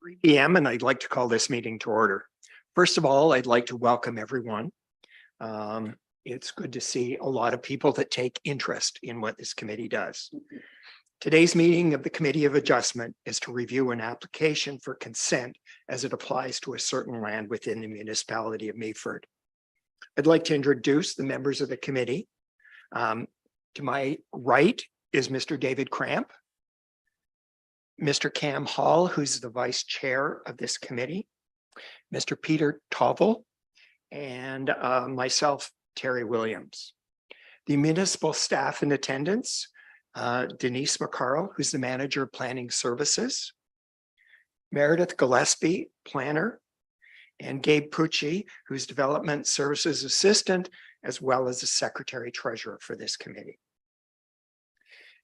3 p.m. and I'd like to call this meeting to order. First of all, I'd like to welcome everyone. It's good to see a lot of people that take interest in what this committee does. Today's meeting of the Committee of Adjustment is to review an application for consent as it applies to a certain land within the municipality of Meaford. I'd like to introduce the members of the committee. To my right is Mr. David Cramp, Mr. Cam Hall, who's the vice chair of this committee, Mr. Peter Tovel, and myself, Terry Williams. The municipal staff in attendance, Denise McCarl, who's the manager of planning services, Meredith Gillespie, planner, and Gabe Pucci, who's development services assistant, as well as the secretary treasurer for this committee.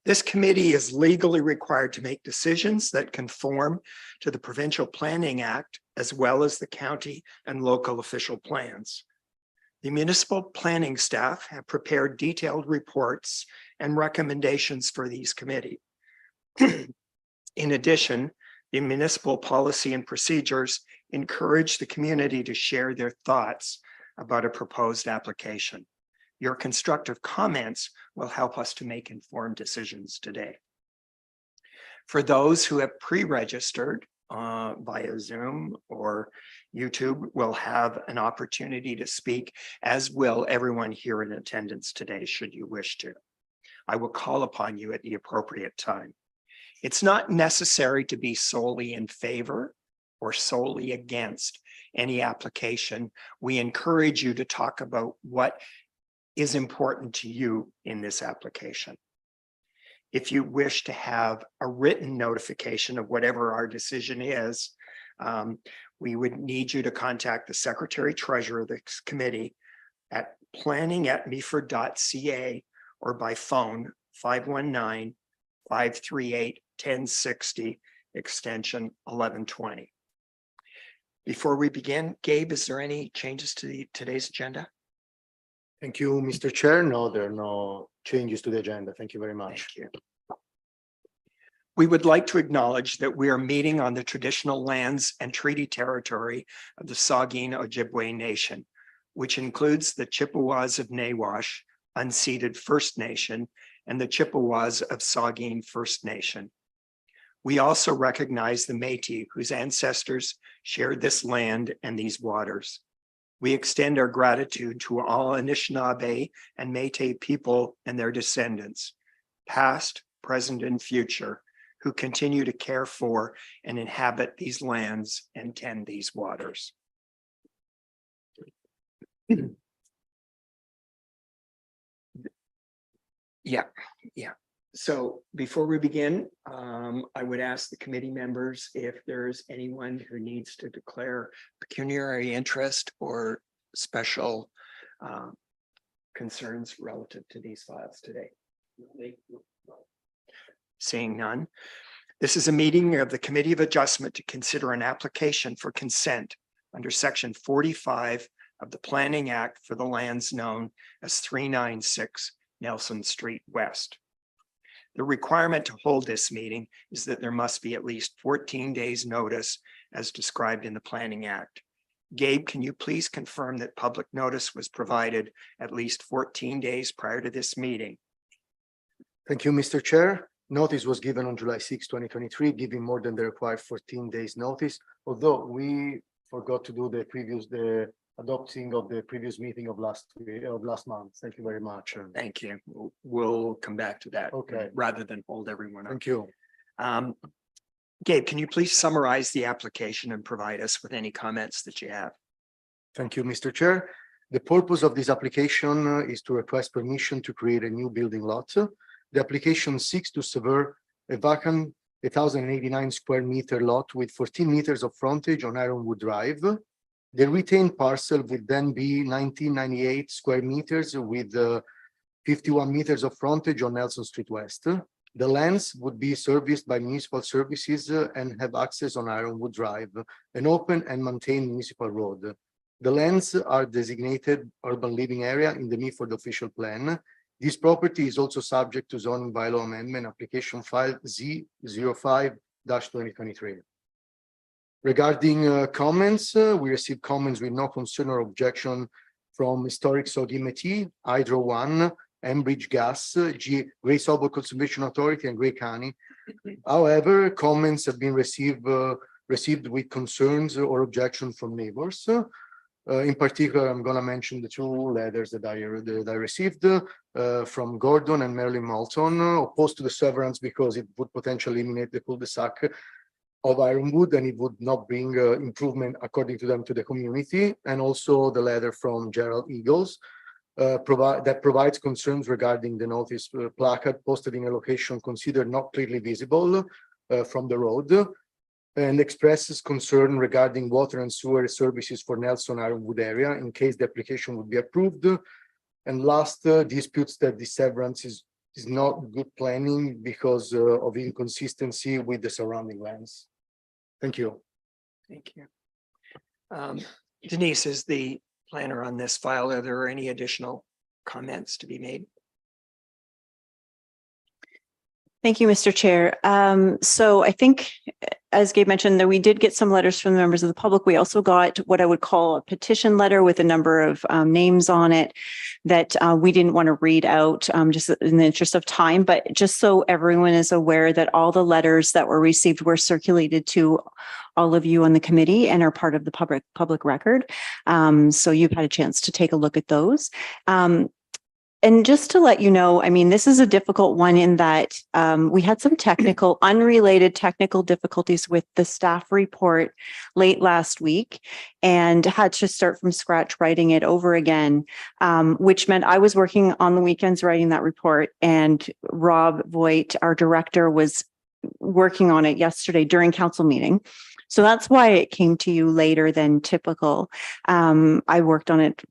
This committee is legally required to make decisions that conform to the Provincial Planning Act, as well as the county and local official plans. The municipal planning staff have prepared detailed reports and recommendations for these committee. In addition, the municipal policy and procedures encourage the community to share their thoughts about a proposed application. Your constructive comments will help us to make informed decisions today. For those who have pre-registered via Zoom or YouTube, will have an opportunity to speak, as will everyone here in attendance today, should you wish to. I will call upon you at the appropriate time. It's not necessary to be solely in favor or solely against any application. We encourage you to talk about what is important to you in this application. If you wish to have a written notification of whatever our decision is, we would need you to contact the secretary treasurer of this committee at planning@meaford.ca or by phone 519-538-1060 extension 1120. Before we begin, Gabe, is there any changes to today's agenda? Thank you, Mr. Chair. No, there are no changes to the agenda. Thank you very much. Thank you. We would like to acknowledge that we are meeting on the traditional lands and treaty territory of the Saugeen Ojibwe Nation, which includes the Chippewas of Nawash, unceded First Nation, and the Chippewas of Saugeen First Nation. We also recognize the Métis, whose ancestors shared this land and these waters. We extend our gratitude to all Anishinaabe and Métis people and their descendants, past, present, and future, who continue to care for and inhabit these lands and tend these waters. Yeah. So before we begin, I would ask the committee members if there's anyone who needs to declare pecuniary interest or special concerns relative to these files today. Seeing none, this is a meeting of the Committee of Adjustment to consider an application for consent under Section 45 of the Planning Act for the lands known as 396 Nelson Street West. The requirement to hold this meeting is that there must be at least 14 days notice as described in the Planning Act. Gabe, can you please confirm that public notice was provided at least 14 days prior to this meeting? Thank you, Mr. Chair. Notice was given on July 6, 2023, giving more than the required 14 days notice, although we forgot to do the adopting of the previous meeting of last month. Thank you very much. Thank you. We'll come back to that. Okay. Rather than hold everyone up. Thank you. Gabe, can you please summarize the application and provide us with any comments that you have? Thank you, Mr. Chair. The purpose of this application is to request permission to create a new building lot. The application seeks to sever a vacant 1,089 square meter lot with 14 meters of frontage on Ironwood Drive. The retained parcel would then be 1998 square meters with 51 meters of frontage on Nelson Street West. The lands would be serviced by municipal services and have access on Ironwood Drive, an open and maintained municipal road. The lands are designated urban living area in the Meaford official plan. This property is also subject to zoning bylaw amendment application file Z05-2023. Regarding comments, we received comments with no concern or objection from Historic Sogimeti, Hydro One, Enbridge Gas, Great Sobol Conservation Authority, and Grey County. However, comments have been received with concerns or objections from neighbors. In particular, I'm going to mention the two letters that I received from Gordon and Marilyn Moulton, opposed to the severance because it would potentially eliminate the cul-de-sac of Ironwood, and it would not bring improvement, according to them, to the community. And also the letter from Gerald Eagles that provides concerns regarding the notice placard posted in a location considered not clearly visible from the road, and expresses concern regarding water and sewer services for Nelson Ironwood area in case the application would be approved. And last, disputes that the severance is not good planning because of inconsistency with the surrounding lands. Thank you. Thank you. Denise is the planner on this file. Are there any additional comments to be made? Thank you, Mr. Chair. So I think, as Gabe mentioned, that we did get some letters from the members of the public. We also got what I would call a petition letter with a number of names on it that we didn't want to read out just in the interest of time, but just so everyone is aware that all the letters that were received were circulated to all of you on the committee and are part of the public record. So you've had a chance to take a look at those. And just to let you know, I mean, this is a difficult one in that we had some unrelated technical difficulties with the staff report late last week and had to start from scratch writing it over again, which meant I was working on the weekends writing that report, and Rob Voigt, our director, was working on it yesterday during council meeting. So that's why it came to you later than typical. I worked on it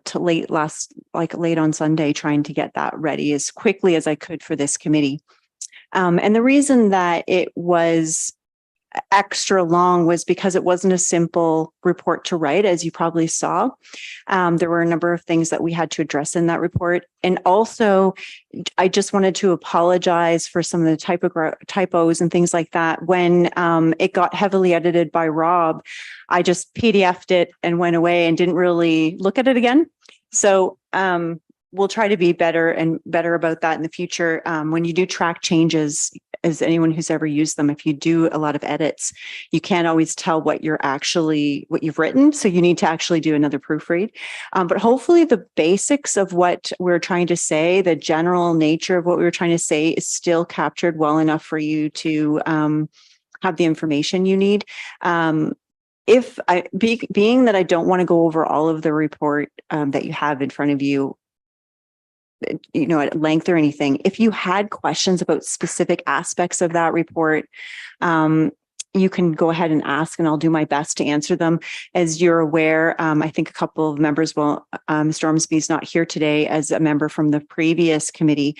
to late on Sunday, trying to get that ready as quickly as I could for this committee. And the reason that it was extra long was because it wasn't a simple report to write, as you probably saw. There were a number of things that we had to address in that report. And also, I just wanted to apologize for some of the typos and things like that. When it got heavily edited by Rob, I just PDF'd it and went away and didn't really look at it again. So we'll try to be better about that in the future. When you do track changes, as anyone who's ever used them, if you do a lot of edits, you can't always tell what you've written. So you need to actually do another proofread. But hopefully the basics of what we're trying to say, the general nature of what we were trying to say, is still captured well enough for you to have the information you need. Being that I don't want to go over all of the report that you have in front of you, at length or anything, if you had questions about specific aspects of that report, you can go ahead and ask, and I'll do my best to answer them. As you're aware, I think a couple of members Mr. Ormsby's not here today as a member from the previous committee.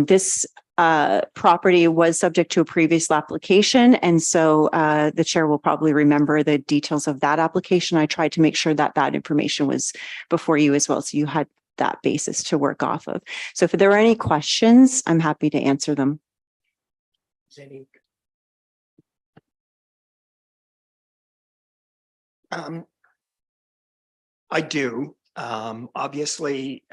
This property was subject to a previous application, and so the chair will probably remember the details of that application. I tried to make sure that that information was before you as well, so you had that basis to work off of. So if there are any questions, I'm happy to answer them. I do. Obviously,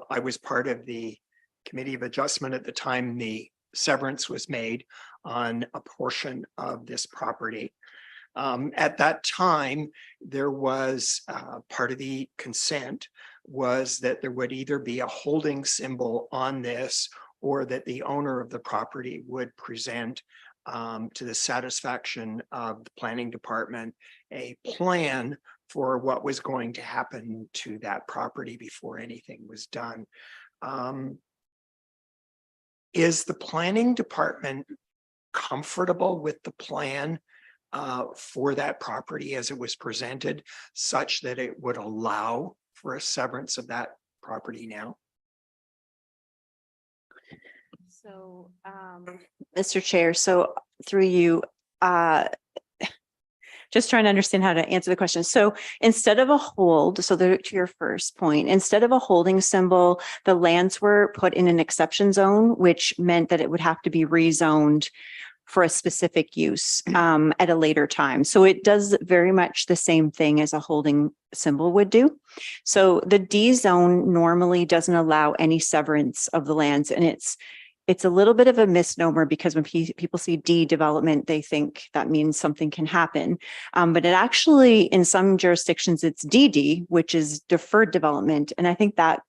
I was part of the Committee of Adjustment at the time the severance was made on a portion of this property. At that time, there was part of the consent was that there would either be a holding symbol on this, or that the owner of the property would present to the satisfaction of the planning department a plan for what was going to happen to that property before anything was done. Is the planning department comfortable with the plan for that property as it was presented, such that it would allow for a severance of that property now? So, Mr. Chair, so through you, just trying to understand how to answer the question. So instead of a hold, to your first point, instead of a holding symbol, the lands were put in an exception zone, which meant that it would have to be rezoned for a specific use at a later time. So it does very much the same thing as a holding symbol would do. So the D zone normally doesn't allow any severance of the lands, and it's a little bit of a misnomer because when people see D development, they think that means something can happen. But it actually, in some jurisdictions, it's DD, which is deferred development. And I think that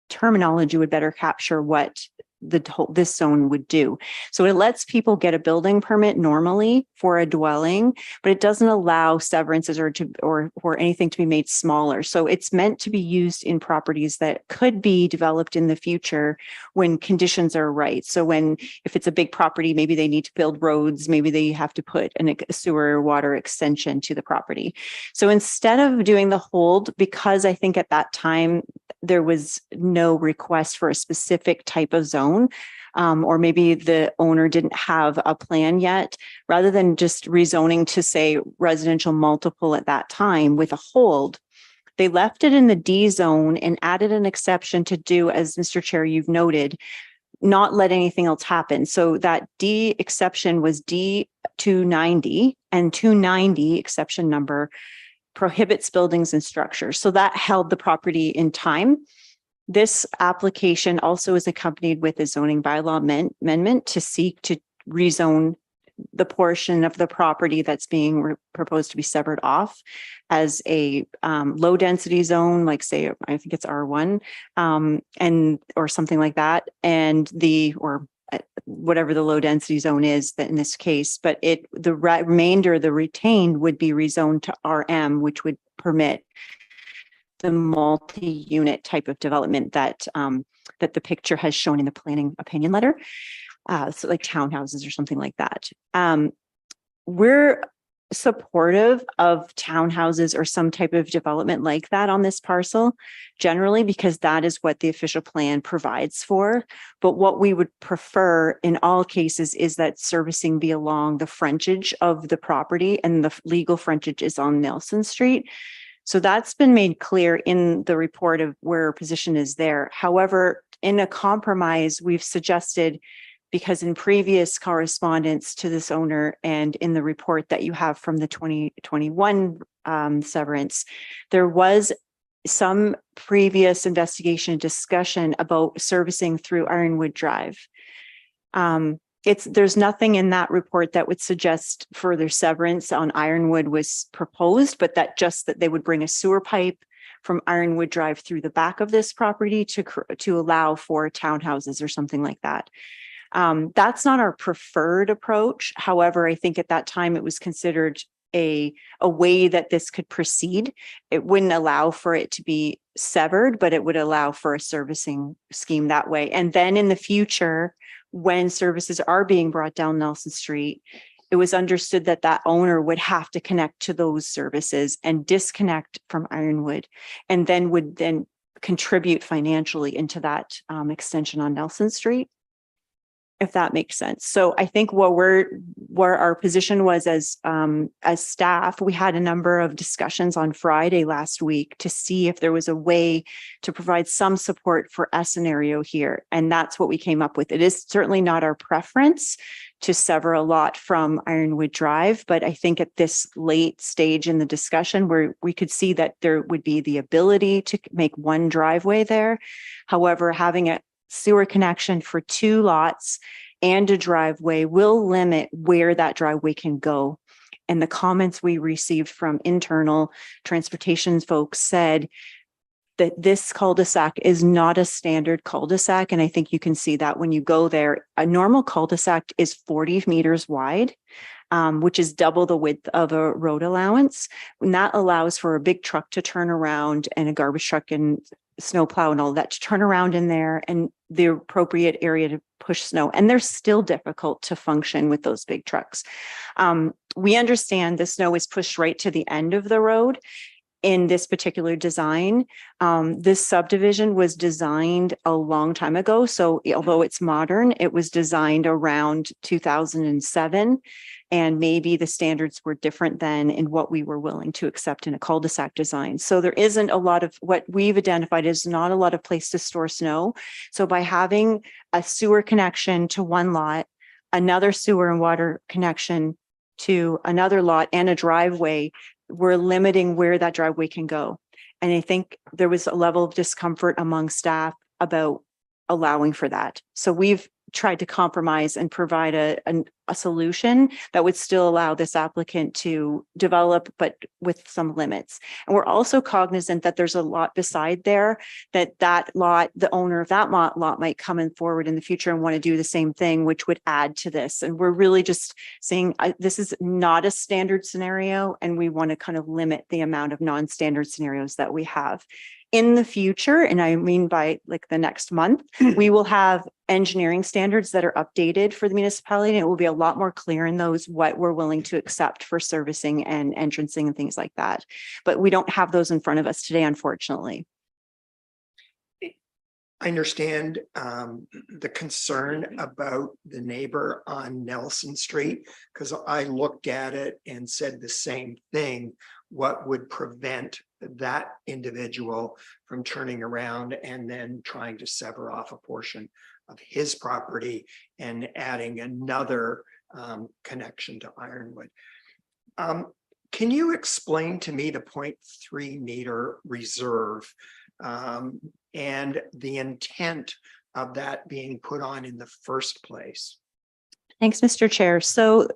terminology would better capture what this zone would do. So it lets people get a building permit normally for a dwelling, but it doesn't allow severances or anything to be made smaller. So it's meant to be used in properties that could be developed in the future when conditions are right. So if it's a big property, maybe they need to build roads, maybe they have to put a sewer water extension to the property. So instead of doing the hold, because I think at that time there was no request for a specific type of zone, or maybe the owner didn't have a plan yet, rather than just rezoning to say residential multiple at that time with a hold, they left it in the D zone and added an exception to do, as Mr. Chair, you've noted, not let anything else happen. So that D exception was D 290, and 290 exception number prohibits buildings and structures. So that held the property in time. This application also is accompanied with a zoning bylaw amendment to seek to rezone the portion of the property that's being proposed to be severed off as a low density zone, like say, I think it's R1, or something like that. And whatever the low density zone is that in this case, but the remainder, the retained, would be rezoned to RM, which would permit the multi-unit type of development that the picture has shown in the planning opinion letter. So like townhouses or something like that. We're supportive of townhouses or some type of development like that on this parcel, generally because that is what the official plan provides for. But what we would prefer in all cases is that servicing be along the frontage of the property, and the legal frontage is on Nelson Street. So that's been made clear in the report of where our position is there. However, in a compromise, we've suggested, because in previous correspondence to this owner and in the report that you have from the 2021 severance, there was some previous investigation and discussion about servicing through Ironwood Drive. There's nothing in that report that would suggest further severance on Ironwood was proposed, but that they would bring a sewer pipe from Ironwood Drive through the back of this property to allow for townhouses or something like that. That's not our preferred approach. However, I think at that time it was considered a way that this could proceed. It wouldn't allow for it to be severed, but it would allow for a servicing scheme that way. And then in the future, when services are being brought down Nelson Street, it was understood that that owner would have to connect to those services and disconnect from Ironwood, and then would contribute financially into that extension on Nelson Street, if that makes sense. So I think where our position was as staff, we had a number of discussions on Friday last week to see if there was a way to provide some support for a scenario here. And that's what we came up with. It is certainly not our preference to sever a lot from Ironwood Drive, but I think at this late stage in the discussion where we could see that there would be the ability to make one driveway there. However, having a sewer connection for 2 lots and a driveway will limit where that driveway can go. And the comments we received from internal transportation folks said that this cul-de-sac is not a standard cul-de-sac. And I think you can see that when you go there. A normal cul-de-sac is 40 meters wide, which is double the width of a road allowance. And that allows for a big truck to turn around, and a garbage truck and snowplow and all that to turn around in there, and the appropriate area to push snow. And they're still difficult to function with those big trucks. We understand the snow is pushed right to the end of the road in this particular design. This subdivision was designed a long time ago. So although it's modern, it was designed around 2007. And maybe the standards were different then in what we were willing to accept in a cul-de-sac design. So there isn't a lot of what we've identified is not a lot of place to store snow. So by having a sewer connection to one lot, another sewer and water connection to another lot and a driveway, we're limiting where that driveway can go. And I think there was a level of discomfort among staff about allowing for that. So we've tried to compromise and provide a solution that would still allow this applicant to develop, but with some limits. And we're also cognizant that there's a lot beside there, that lot, the owner of that lot might come in forward in the future and want to do the same thing, which would add to this. And we're really just saying this is not a standard scenario, and we want to kind of limit the amount of non-standard scenarios that we have. In the future, and I mean by like the next month, we will have engineering standards that are updated for the municipality, and it will be a lot more clear in those what we're willing to accept for servicing and entrancing and things like that. But we don't have those in front of us today, unfortunately. I understand the concern about the neighbor on Nelson Street, because I looked at it and said the same thing. What would prevent that individual from turning around and then trying to sever off a portion of his property and adding another connection to Ironwood? Can you explain to me the 0.3 meter reserve and the intent of that being put on in the first place? Thanks, Mr. Chair. So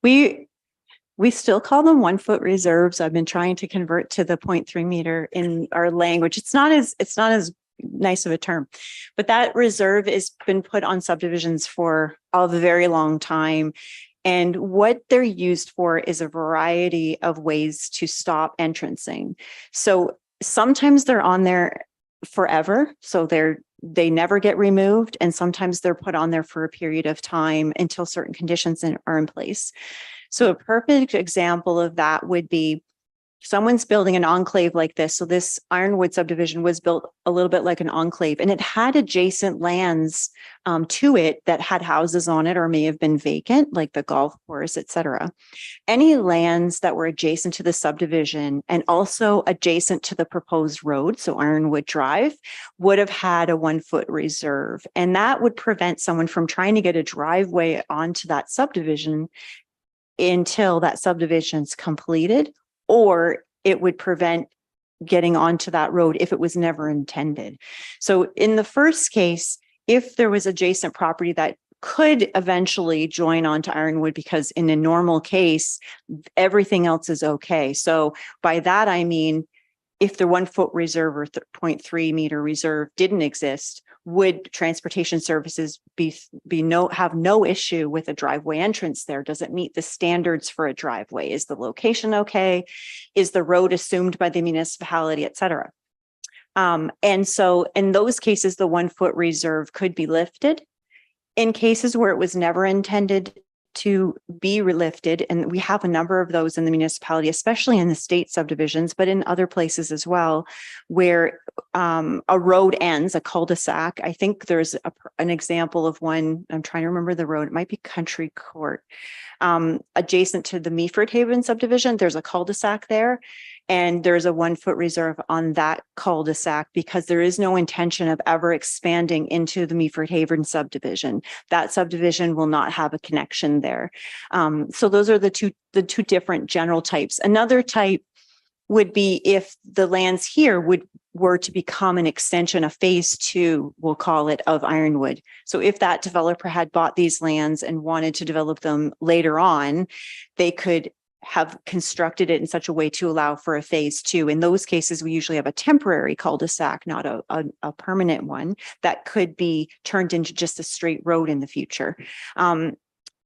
we still call them 1 foot reserves. I've been trying to convert to the 0.3 meter in our language. It's not as nice of a term, but that reserve has been put on subdivisions for a very long time. And what they're used for is a variety of ways to stop entrancing. So sometimes they're on there forever. So they never get removed. And sometimes they're put on there for a period of time until certain conditions are in place. So a perfect example of that would be someone's building an enclave like this. So this Ironwood subdivision was built a little bit like an enclave, and it had adjacent lands to it that had houses on it or may have been vacant, like the golf course, et cetera. Any lands that were adjacent to the subdivision and also adjacent to the proposed road, so Ironwood Drive, would have had a 1 foot reserve. And that would prevent someone from trying to get a driveway onto that subdivision until that subdivision's completed, or it would prevent getting onto that road if it was never intended. So in the first case, if there was adjacent property that could eventually join onto Ironwood, because in a normal case, everything else is okay. So by that, I mean, if the 1 foot reserve or 0.3 meter reserve didn't exist, would transportation services have no issue with a driveway entrance there? Does it meet the standards for a driveway? Is the location okay? Is the road assumed by the municipality, et cetera? And so in those cases, the 1 foot reserve could be lifted. In cases where it was never intended to be lifted, and we have a number of those in the municipality, especially in the state subdivisions, but in other places as well, where a road ends, a cul-de-sac. I think there's an example of one, I'm trying to remember the road, it might be Country Court, adjacent to the Meaford Haven subdivision. There's a cul-de-sac there, and there's a 1 foot reserve on that cul-de-sac because there is no intention of ever expanding into the Meaford Haven subdivision. That subdivision will not have a connection there. So those are the two different general types. Another type would be if the lands here were to become an extension of phase 2, we'll call it, of Ironwood. So if that developer had bought these lands and wanted to develop them later on, they could have constructed it in such a way to allow for a phase 2. In those cases, we usually have a temporary cul-de-sac, not a permanent one, that could be turned into just a straight road in the future.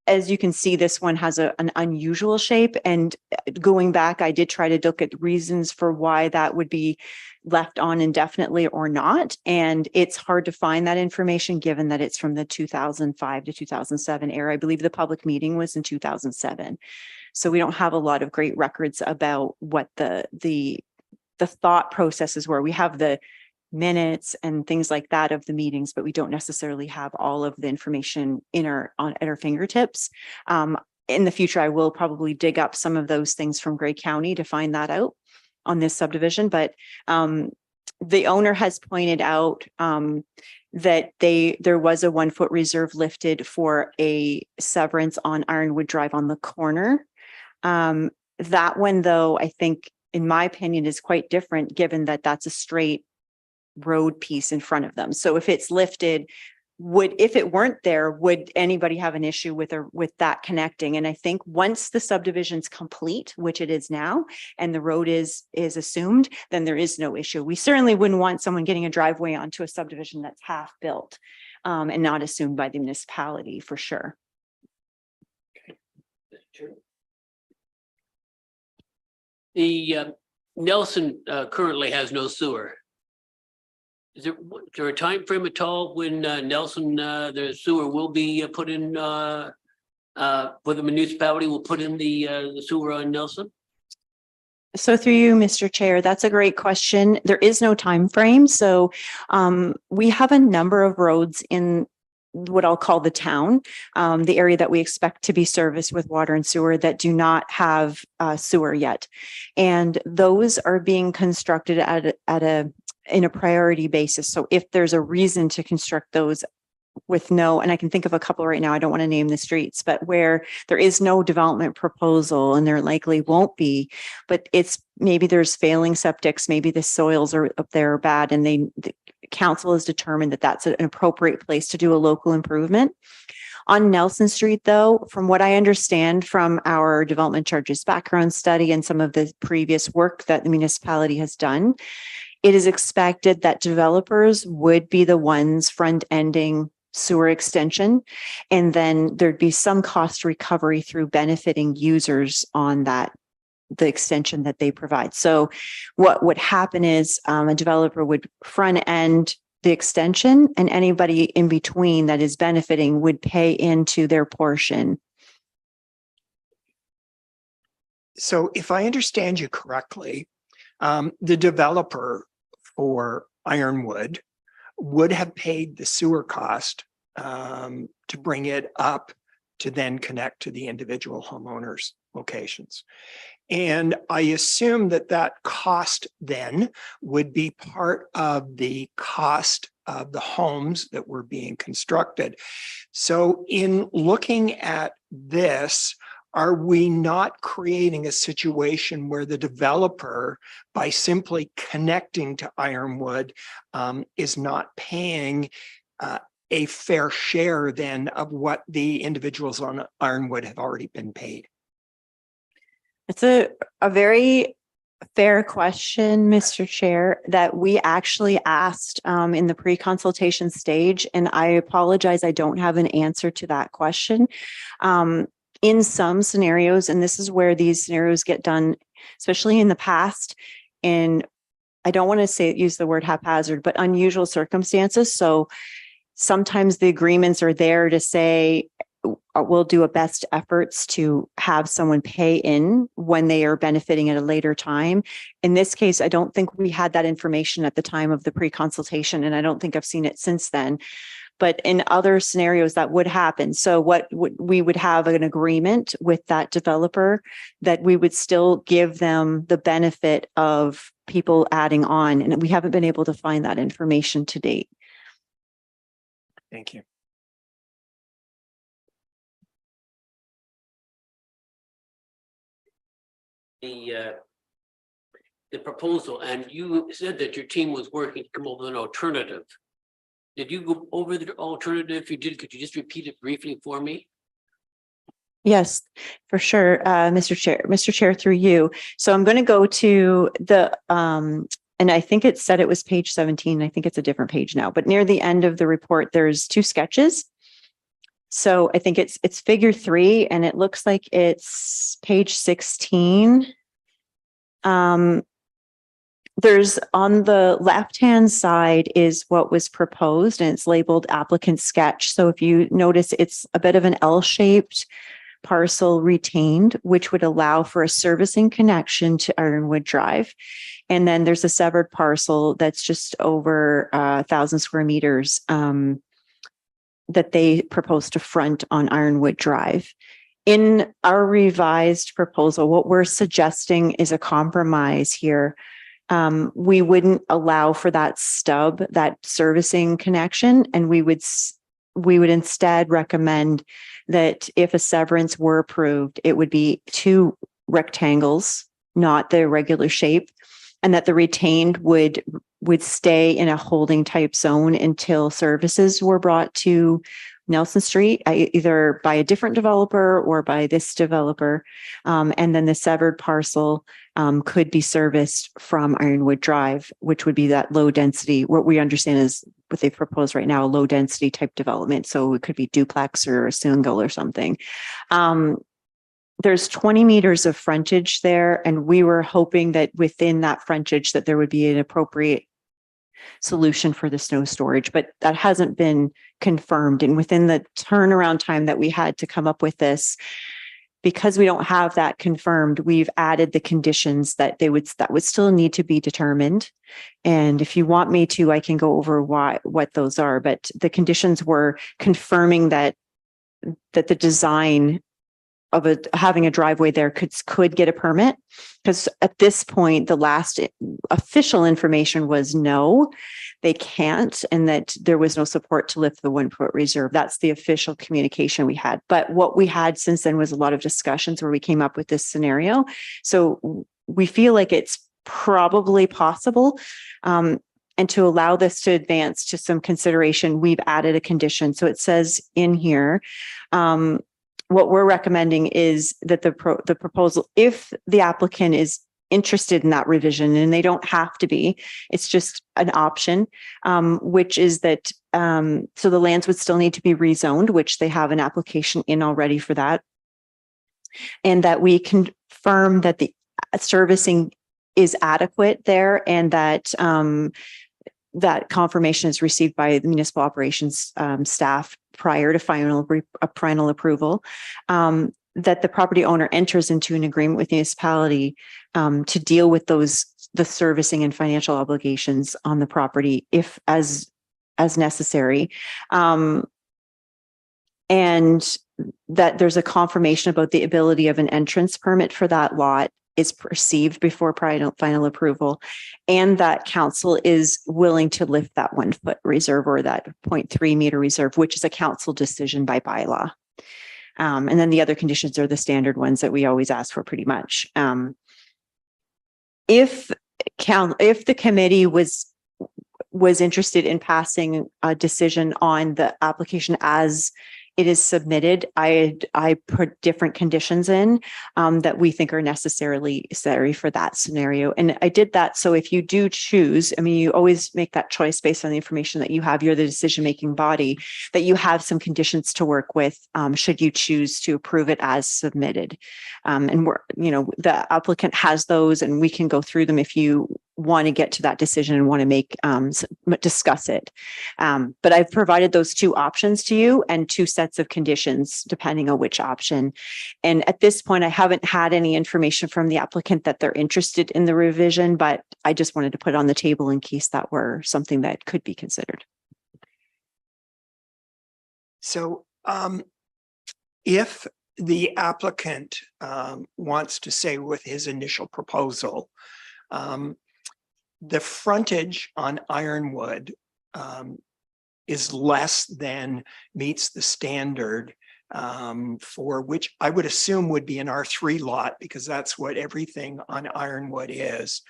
As you can see, this one has an unusual shape, and going back, I did try to look at reasons for why that would be left on indefinitely or not. And it's hard to find that information given that it's from the 2005 to 2007 era. I believe the public meeting was in 2007. So we don't have a lot of great records about what the thought processes were. We have the minutes and things like that of the meetings, but we don't necessarily have all of the information at our fingertips. In the future, I will probably dig up some of those things from Grey County to find that out on this subdivision. But the owner has pointed out that there was a 1 foot reserve lifted for a severance on Ironwood Drive on the corner. That one, though, I think, in my opinion, is quite different, given that that's a straight road piece in front of them. So if it's lifted, if it weren't there, would anybody have an issue with that connecting? And I think once the subdivision's complete, which it is now, and the road is assumed, then there is no issue. We certainly wouldn't want someone getting a driveway onto a subdivision that's half built and not assumed by the municipality, for sure. The Nelson currently has no sewer. Is there a time frame at all when Nelson, the sewer will be put in, where the municipality will put in the sewer on Nelson? So through you, Mr. Chair, that's a great question. There is no time frame. So we have a number of roads in what I'll call the town, the area that we expect to be serviced with water and sewer that do not have sewer yet. And those are being constructed in a priority basis. So if there's a reason to construct those with and I can think of a couple right now, I don't want to name the streets, but where there is no development proposal, and there likely won't be, but maybe there's failing septics, maybe the soils are up there bad, and the council has determined that that's an appropriate place to do a local improvement. On Nelson Street, though, from what I understand from our development charges background study and some of the previous work that the municipality has done, it is expected that developers would be the ones front-ending sewer extension, and then there'd be some cost recovery through benefiting users on the extension that they provide. So what would happen is a developer would front-end the extension, and anybody in between that is benefiting would pay into their portion. So if I understand you correctly, the developer for Ironwood would have paid the sewer cost to bring it up to then connect to the individual homeowners' locations. And I assume that cost then would be part of the cost of the homes that were being constructed. So in looking at this, are we not creating a situation where the developer, by simply connecting to Ironwood, is not paying a fair share then of what the individuals on Ironwood have already been paid? It's a very fair question, Mr. Chair, that we actually asked in the pre-consultation stage, and I apologize, I don't have an answer to that question. In some scenarios, and this is where these scenarios get done, especially in the past, and I don't want to use the word haphazard, but unusual circumstances. So sometimes the agreements are there to say, we'll do a best efforts to have someone pay in when they are benefiting at a later time. In this case, I don't think we had that information at the time of the pre-consultation, and I don't think I've seen it since then. But in other scenarios that would happen. So we would have an agreement with that developer that we would still give them the benefit of people adding on. And we haven't been able to find that information to date. Thank you. The proposal, and you said that your team was working to come up with an alternative. Did you go over the alternative? If you did, could you just repeat it briefly for me? Yes, for sure, Mr. Chair, through you. So I'm going to go to the, and I think it said it was page 17. I think it's a different page now, but near the end of the report, there's 2 sketches. So I think it's figure 3, and it looks like it's page 16. There's on the left-hand side is what was proposed, and it's labeled applicant sketch. So if you notice, it's a bit of an L-shaped parcel retained, which would allow for a servicing connection to Ironwood Drive. And then there's a severed parcel that's just over 1,000 square meters that they propose to front on Ironwood Drive. In our revised proposal, what we're suggesting is a compromise here. we wouldn't allow for that stub, that servicing connection, and we would instead recommend that if a severance were approved, it would be 2 rectangles, not the regular shape, and that the retained would stay in a holding type zone until services were brought to Nelson Street, either by a different developer or by this developer. And then the severed parcel could be serviced from Ironwood Drive, which would be that low density, what we understand is what they've proposed right now, a low density type development. So it could be duplex or a single or something. There's 20 meters of frontage there, and we were hoping that within that frontage that there would be an appropriate solution for the snow storage, but that hasn't been confirmed. And within the turnaround time that we had to come up with this, because we don't have that confirmed, we've added the conditions that would still need to be determined. And if you want me to, I can go over what those are, but the conditions were confirming that the design of having a driveway there could get a permit, because at this point, the last official information was no, they can't, and that there was no support to lift the 1-foot reserve. That's the official communication we had. But what we had since then was a lot of discussions where we came up with this scenario. So we feel like it's probably possible. And to allow this to advance to some consideration, we've added a condition. So it says in here, what we're recommending is that the proposal, if the applicant is interested in that revision, and they don't have to be, it's just an option, which is that, so the lands would still need to be rezoned, which they have an application in already for that. And that we confirm that the servicing is adequate there, and that that confirmation is received by the municipal operations staff prior to final approval, that the property owner enters into an agreement with the municipality to deal with the servicing and financial obligations on the property if as necessary. And that there's a confirmation about the ability of an entrance permit for that lot is perceived before final approval, and that council is willing to lift that 1-foot reserve or that 0.3 meter reserve, which is a council decision by bylaw. And then the other conditions are the standard ones that we always ask for pretty much. If the committee was interested in passing a decision on the application as it is submitted, I put different conditions in that we think are necessary for that scenario. And I did that. So if you do choose, I mean, you always make that choice based on the information that you have. You're the decision-making body, that you have some conditions to work with should you choose to approve it as submitted. And the applicant has those, and we can go through them if you want to get to that decision and want to discuss it. But I've provided those 2 options to you and 2 sets of conditions depending on which option. And at this point, I haven't had any information from the applicant that they're interested in the revision, but I just wanted to put it on the table in case that were something that could be considered. So if the applicant wants to say with his initial proposal, the frontage on Ironwood is less than meets the standard for which I would assume would be an R3 lot, because that's what everything on Ironwood is.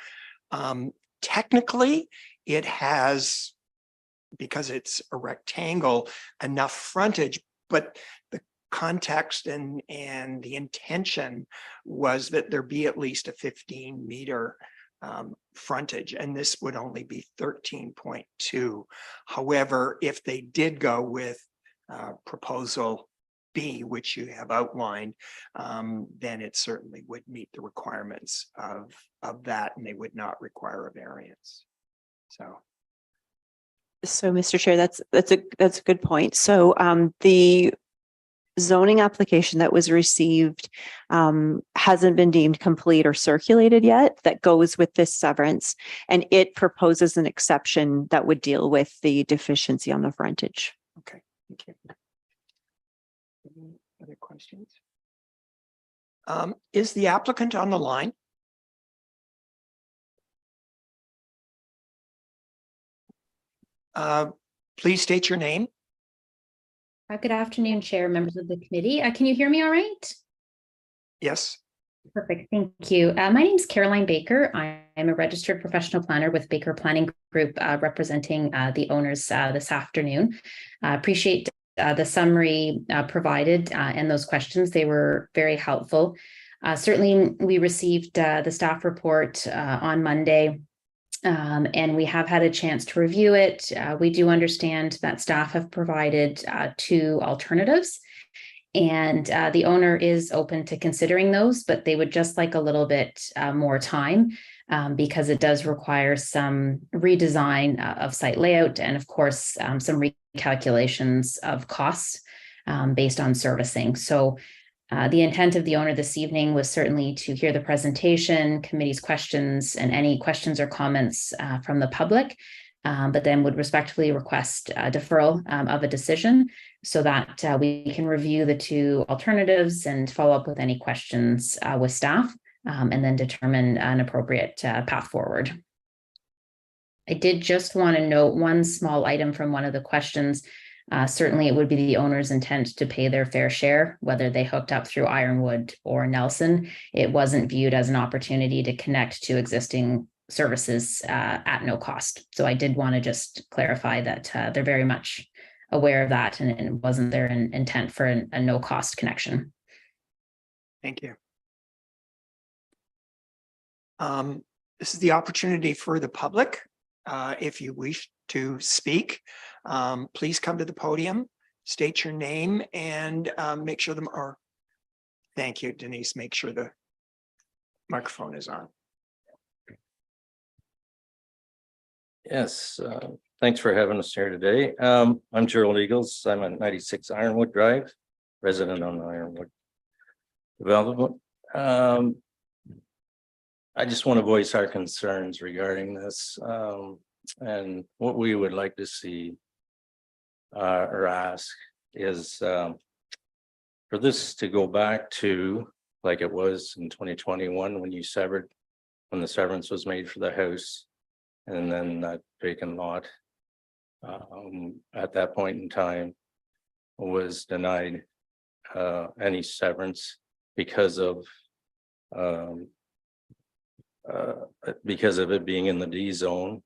Technically, it has, because it's a rectangle, enough frontage, but the context and the intention was that there be at least a 15-meter frontage, and this would only be 13.2. However, if they did go with proposal B, which you have outlined, then it certainly would meet the requirements of that, and they would not require a variance. So, Mr. Chair, that's a good point. So, the zoning application that was received hasn't been deemed complete or circulated yet. That goes with this severance, and it proposes an exception that would deal with the deficiency on the frontage. Okay, thank you. Any other questions? Is the applicant on the line? Please state your name. Good afternoon, Chair, members of the committee. Can you hear me all right? Yes. Perfect, thank you. My name is Caroline Baker. I'm a registered professional planner with Baker Planning Group, representing the owners this afternoon. Appreciate the summary provided and those questions. They were very helpful. Certainly, we received the staff report on Monday. And we have had a chance to review it. We do understand that staff have provided 2 alternatives, and the owner is open to considering those, but they would just like a little bit more time because it does require some redesign of site layout and, of course, some recalculations of costs based on servicing. So the intent of the owner this evening was certainly to hear the presentation, committee's questions, and any questions or comments from the public, but then would respectfully request deferral of a decision so that we can review the 2 alternatives and follow up with any questions with staff and then determine an appropriate path forward. I did just want to note one small item from one of the questions. Certainly, it would be the owner's intent to pay their fair share, whether they hooked up through Ironwood or Nelson. It wasn't viewed as an opportunity to connect to existing services at no cost. So I did want to just clarify that they're very much aware of that, and it wasn't their intent for a no-cost connection. Thank you. This is the opportunity for the public. If you wish to speak, please come to the podium, state your name, and make sure them are. Thank you, Denise. Make sure the microphone is on. Yes, thanks for having us here today. I'm Gerald Eagles. I'm at 96 Ironwood Drive, resident on the Ironwood development. I just want to voice our concerns regarding this and what we would like to see or ask is for this to go back to like it was in 2021 when you severed, when the severance was made for the house, and then that vacant lot at that point in time was denied any severance because of it being in the D zone,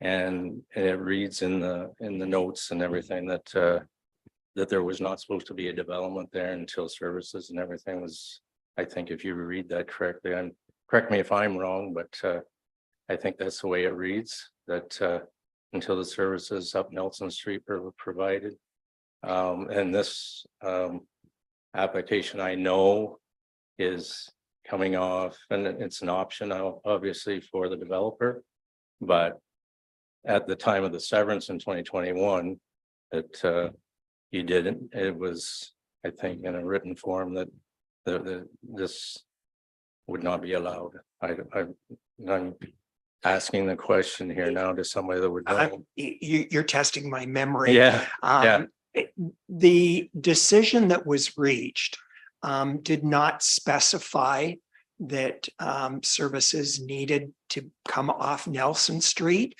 and it reads in the notes and everything that that there was not supposed to be a development there until services and everything was. I think if you read that correctly, and correct me if I'm wrong, but I think that's the way it reads, that until the services up Nelson Street were provided. And this application, I know, is coming off, and it's an option obviously for the developer, but at the time of the severance in 2021, that you didn't. It was, I think, in a written form that this would not be allowed. I'm asking the question here now to somebody that would know. You're testing my memory. Yeah, The decision that was reached did not specify that services needed to come off Nelson Street.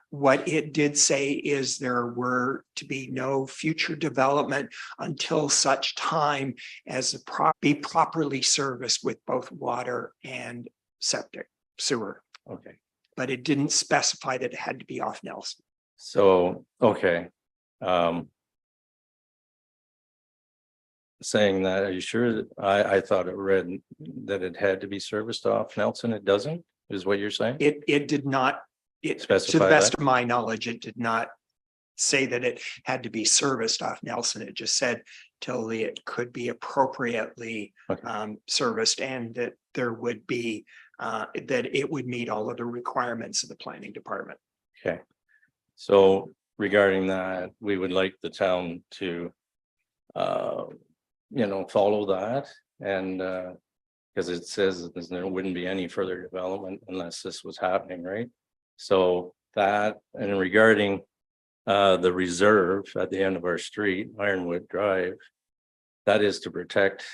What it did say is there were to be no future development until such time as the be properly serviced with both water and septic sewer. okay. But it didn't specify that it had to be off Nelson. So, okay. Saying that, are you sure that I thought it read that it had to be serviced off Nelson? It doesn't, is what you're saying? It did not, to the Specify best that? of my knowledge, it did not say that it had to be serviced off Nelson. It just said till it could be appropriately Okay. serviced, and that there would be that it would meet all of the requirements of the planning department. Okay. So regarding that, we would like the town to follow that, and because it says that there wouldn't be any further development unless this was happening, right? So that, and regarding the reserve at the end of our street, Ironwood Drive, that is to protect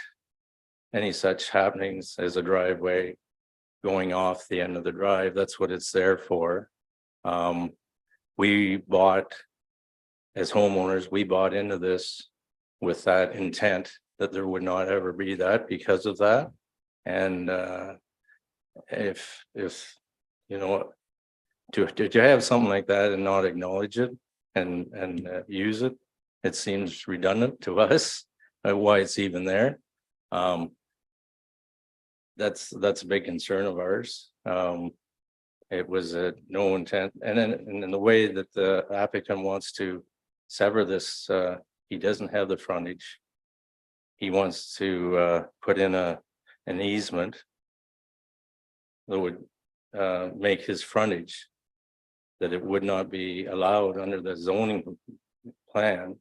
any such happenings as a driveway going off the end of the drive. That's what it's there for. we bought, as homeowners, we bought into this with that intent that there would not ever be that because of that. And if you know, to have something like that and not acknowledge it and use it, it seems redundant to us why it's even there. That's a big concern of ours. It was no intent, and then in the way that the applicant wants to sever this, he doesn't have the frontage. He wants to put in an easement that would make his frontage, that it would not be allowed under the zoning plan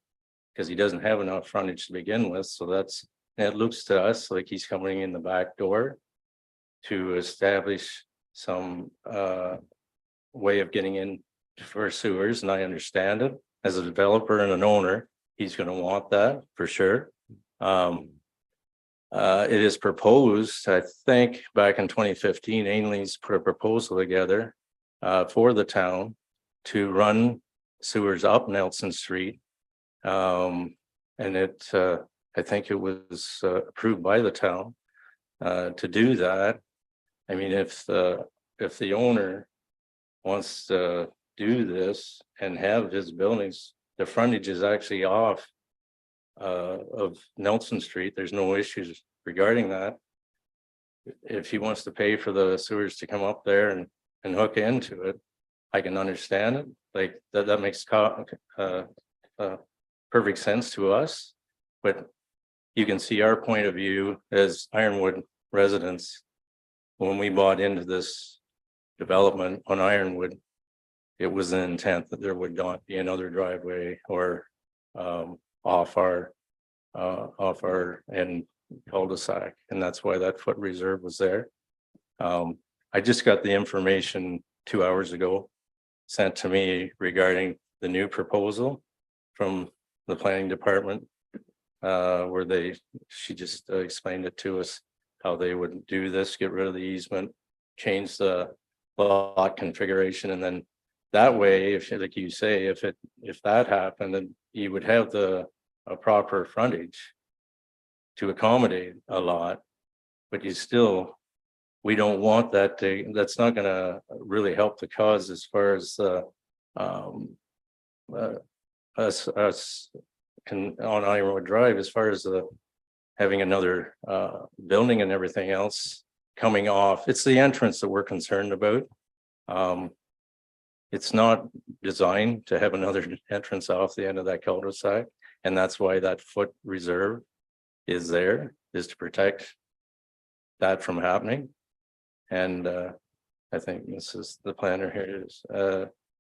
because he doesn't have enough frontage to begin with. So it looks to us like he's coming in the back door to establish some way of getting in for sewers, and I understand it. As a developer and an owner, he's going to want that for sure. It is proposed, I think, back in 2015, Ainley's put a proposal together for the town to run sewers up Nelson Street. And I think it was approved by the town to do that. I mean, if the owner wants to do this and have his buildings, the frontage is actually off of Nelson Street. There's no issues regarding that. If he wants to pay for the sewers to come up there and hook into it, I can understand it. Like that makes perfect sense to us. But you can see our point of view as Ironwood residents. When we bought into this development on Ironwood, it was an intent that there would not be another driveway or off our end cul-de-sac, and that's why that foot reserve was there. I just got the information 2 hours ago sent to me regarding the new proposal from the planning department, where she just explained it to us how they would do this, get rid of the easement, change the lot configuration, and then that way, if like you say, if that happened, then you would have a proper frontage to accommodate a lot, but we don't want that that's not going to really help the cause as far as us on Ironwood Drive, as far as having another building and everything else coming off. It's the entrance that we're concerned about. It's not designed to have another entrance off the end of that cul-de-sac, and that's why that foot reserve is there, is to protect that from happening. And I think this is the planner here is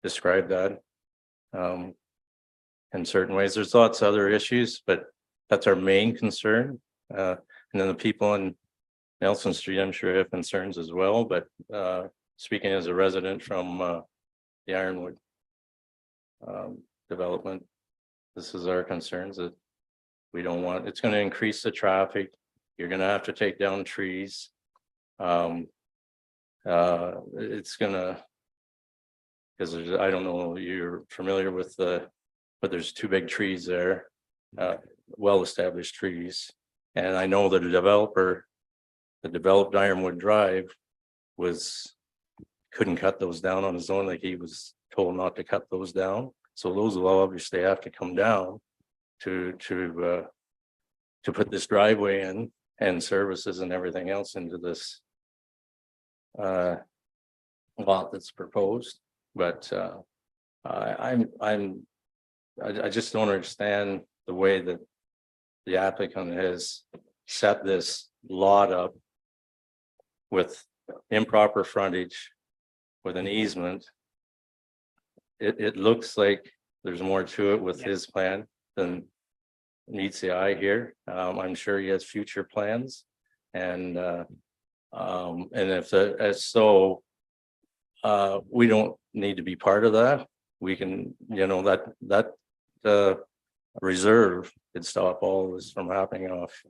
described that in certain ways. There's lots of other issues, but that's our main concern. And then the people on Nelson Street, I'm sure, have concerns as well. But speaking as a resident from the Ironwood development, this is our concerns, that we don't want. It's going to increase the traffic. You're going to have to take down trees. It's going to, because I don't know, you're familiar with but there's two big trees there, well-established trees. And I know that a developer that developed Ironwood Drive couldn't cut those down on his own, like he was told not to cut those down. So those will obviously have to come down to put this driveway in and services and everything else into this lot that's proposed. But I just don't understand the way that the applicant has set this lot up with improper frontage, with an easement. It looks like there's more to it with his plan than meets the eye here. I'm sure he has future plans, and if so, we don't need to be part of that. We can, that reserve could stop all this from happening off.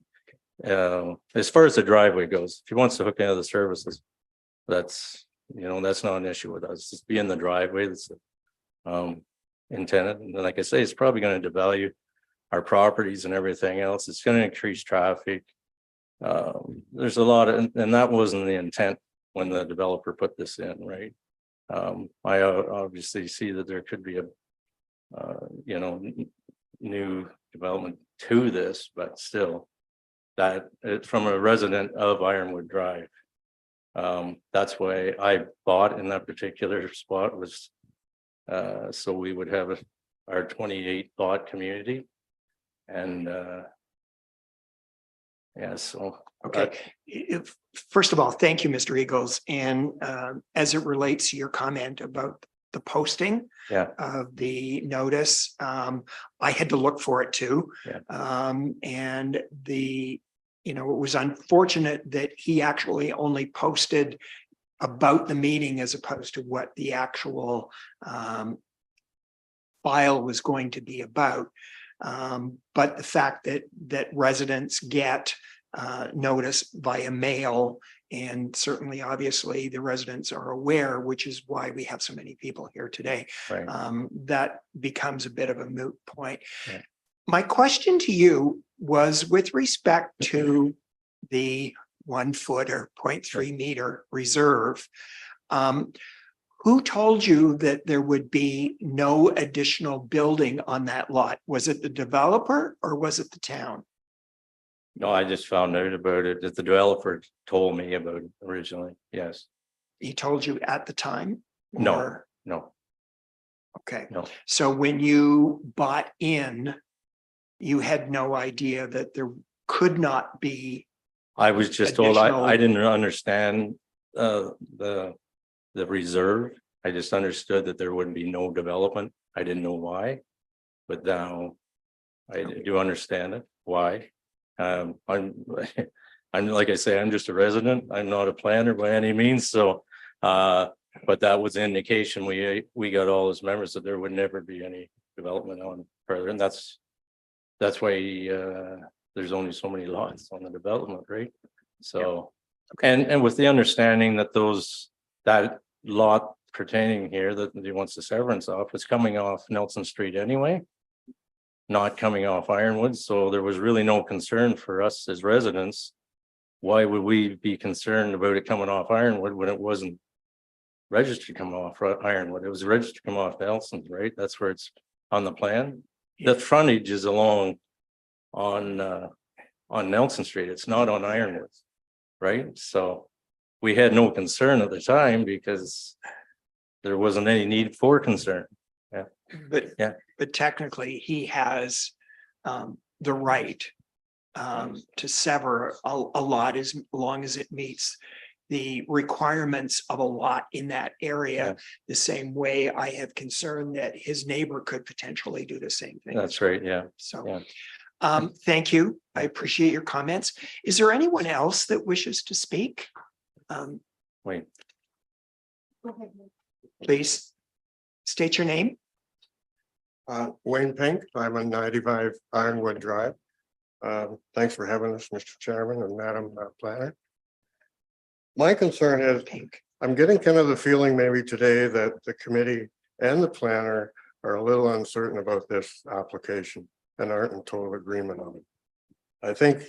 As far as the driveway goes, if he wants to hook into the services, that's not an issue with us. Just be in the driveway. That's intended. And like I say, it's probably going to devalue our properties and everything else. It's going to increase traffic. There's a lot of, and that wasn't the intent when the developer put this in, right? I obviously see that there could be a, new development to this, but still, that it's from a resident of Ironwood Drive. That's why I bought in that particular spot was, so we would have our 28 lot community, and yeah, so. Okay, first of all, thank you, Mr. Eagles. And as it relates to your comment about the posting Yeah. of the notice, I had to look for it too. Yeah. And it was unfortunate that he actually only posted about the meeting as opposed to what the actual file was going to be about. But the fact that residents get notice via mail, and certainly obviously the residents are aware, which is why we have so many people here today. Right. That becomes a bit of a moot point. Yeah. My question to you was with respect to the 1 foot or 0.3 meter reserve. Who told you that there would be no additional building on that lot? Was it the developer or was it the town? No, I just found out about it that the developer told me about it originally. Yes. He told you at the time? No. Or- No, Okay. no. So when you bought in, you had no idea that there could not be. I was just told, Additional- I didn't understand the reserve. I just understood that there would be no development. I didn't know why. But now I do understand it, why. I'm like I say, I'm just a resident. I'm not a planner by any means. So but that was an indication we got all as members that there would never be any development on further. And that's why there's only so many lots on the development, right? So and with the understanding that that lot pertaining here that he wants the severance off is coming off Nelson Street anyway, not coming off Ironwood. So there was really no concern for us as residents. Why would we be concerned about it coming off Ironwood when it wasn't registered to come off Ironwood? It was registered to come off Nelson's, right? That's where it's on the plan. The frontage is along on Nelson Street. It's not on Ironwood, right? So we had no concern at the time because there wasn't any need for concern. Yeah. But technically he has the right to sever a lot as long as it meets the requirements of a lot in that area. Yeah. The same way I have concern that his neighbor could potentially do the same thing. That's right. Yeah. So, Yeah. thank you. I appreciate your comments. Is there anyone else that wishes to speak? Wait. Please state your name. Wayne Pink, I'm on 95 Ironwood Drive. Thanks for having us, Mr. Chairman and Madam Planner. My concern is, Pink. I'm getting kind of the feeling maybe today that the committee and the planner are a little uncertain about this application and aren't in total agreement on it. I think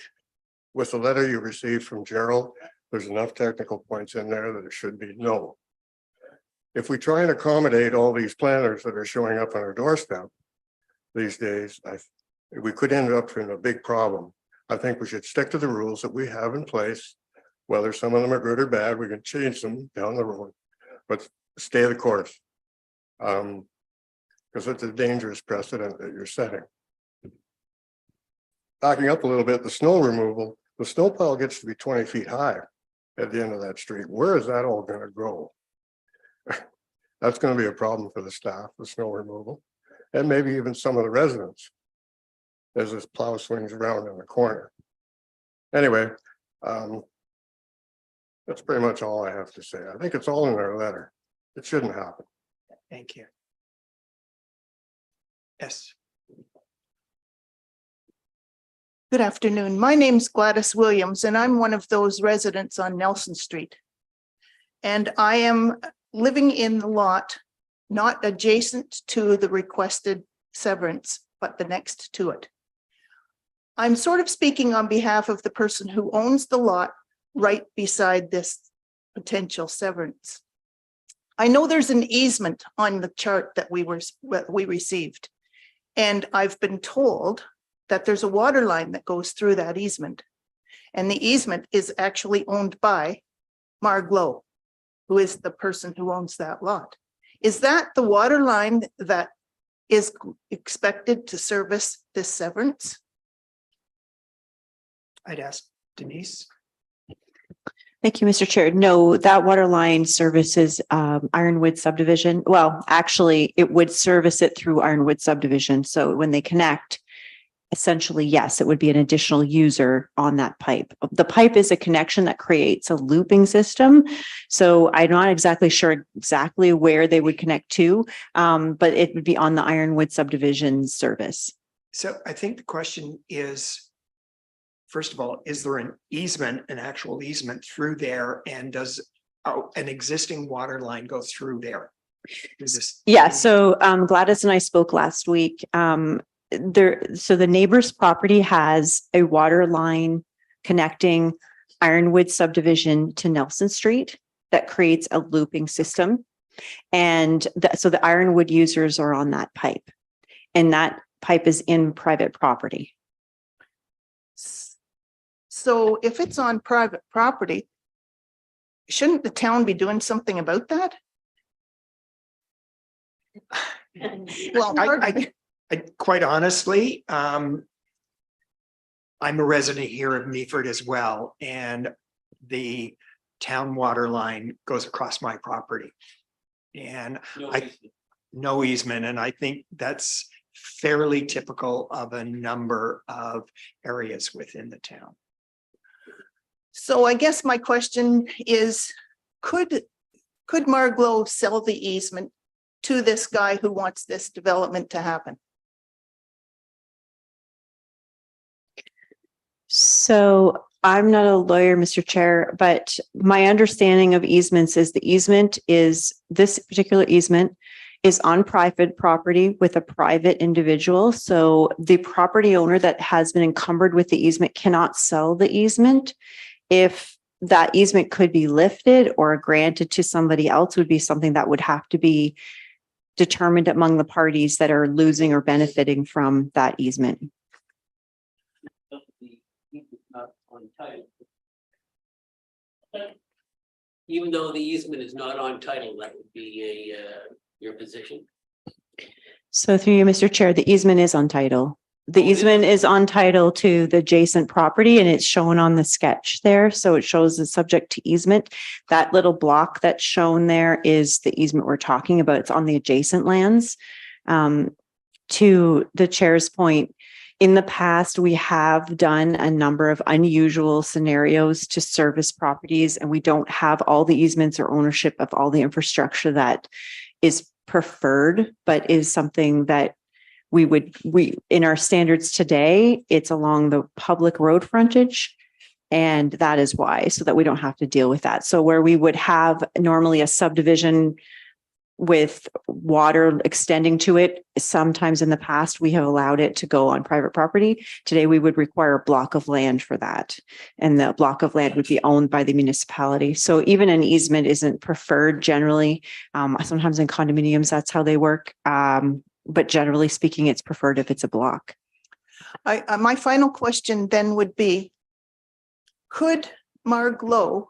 with the letter you received from Gerald, there's enough technical points in there that it should be no. If we try and accommodate all these planners that are showing up on our doorstep these days, we could end up in a big problem. I think we should stick to the rules that we have in place. Whether some of them are good or bad, we can change them down the road, but stay the course. Because it's a dangerous precedent that you're setting. Backing up a little bit, the snow removal, the snow pile gets to be 20 feet high at the end of that street. Where is that all going to go? That's going to be a problem for the staff, the snow removal, and maybe even some of the residents as this plow swings around in the corner. Anyway, that's pretty much all I have to say. I think it's all in our letter. It shouldn't happen. Thank you. Yes. Good afternoon. My name's Gladys Williams, and I'm one of those residents on Nelson Street. And I am living in the lot not adjacent to the requested severance, but the next to it. I'm sort of speaking on behalf of the person who owns the lot right beside this potential severance. I know there's an easement on the chart that we received, and I've been told that there's a water line that goes through that easement. And the easement is actually owned by Marglo, who is the person who owns that lot. Is that the water line that is expected to service this severance? I'd ask Denise. Thank you, Mr. Chair. No, that water line services Ironwood subdivision. Well, actually, it would service it through Ironwood subdivision. So when they connect, essentially, yes, it would be an additional user on that pipe. The pipe is a connection that creates a looping system. So I'm not exactly sure exactly where they would connect to, but it would be on the Ironwood subdivision service. So I think the question is, first of all, is there an actual easement through there? And does an existing water line go through there? Yeah, so Gladys and I spoke last week. So the neighbor's property has a water line connecting Ironwood subdivision to Nelson Street that creates a looping system. And so the Ironwood users are on that pipe, and that pipe is in private property. So if it's on private property, shouldn't the town be doing something about that? Well, I quite honestly, I'm a resident here of Meaford as well, and the town water line goes across my property. And no easement, and I think that's fairly typical of a number of areas within the town. So I guess my question is, could Marglo sell the easement to this guy who wants this development to happen? So I'm not a lawyer, Mr. Chair, but my understanding of easements is this particular easement is on private property with a private individual. So the property owner that has been encumbered with the easement cannot sell the easement. If that easement could be lifted or granted to somebody else, would be something that would have to be determined among the parties that are losing or benefiting from that easement. Even though the easement is not on title, that would be your position. So through you, Mr. Chair, the easement is on title. The easement is on title to the adjacent property, and it's shown on the sketch there. So it shows the subject to easement. That little block that's shown there is the easement we're talking about. It's on the adjacent lands. To the chair's point, in the past, we have done a number of unusual scenarios to service properties, and we don't have all the easements or ownership of all the infrastructure that is preferred, but is something that we in our standards today, it's along the public road frontage. And that is why, so that we don't have to deal with that. So where we would have normally a subdivision with water extending to it, sometimes in the past, we have allowed it to go on private property. Today, we would require a block of land for that. And the block of land would be owned by the municipality. So even an easement isn't preferred generally. Sometimes in condominiums, that's how they work. But generally speaking, it's preferred if it's a block. My final question then would be, could Marglo,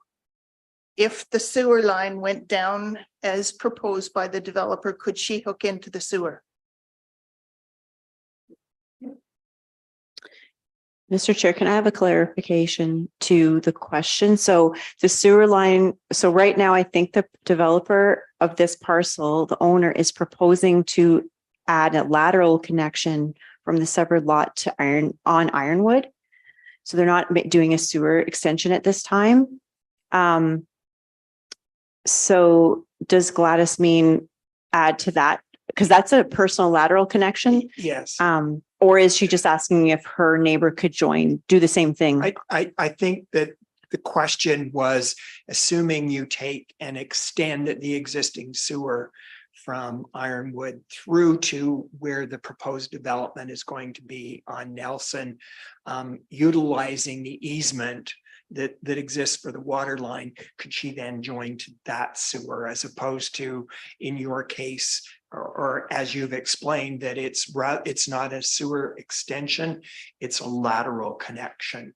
if the sewer line went down as proposed by the developer, could she hook into the sewer? Mr. Chair, can I have a clarification to the question? So the sewer line, so right now, I think the developer of this parcel, the owner, is proposing to add a lateral connection from the severed lot to Ironwood. So they're not doing a sewer extension at this time. So does Gladys mean add to that? Because that's a personal lateral connection. Yes. Or is she just asking if her neighbor could do the same thing? I think that the question was, assuming you take and extend the existing sewer from Ironwood through to where the proposed development is going to be on Nelson, utilizing the easement that exists for the water line, could she then join to that sewer as opposed to, in your case, or as you've explained, that it's not a sewer extension, it's a lateral connection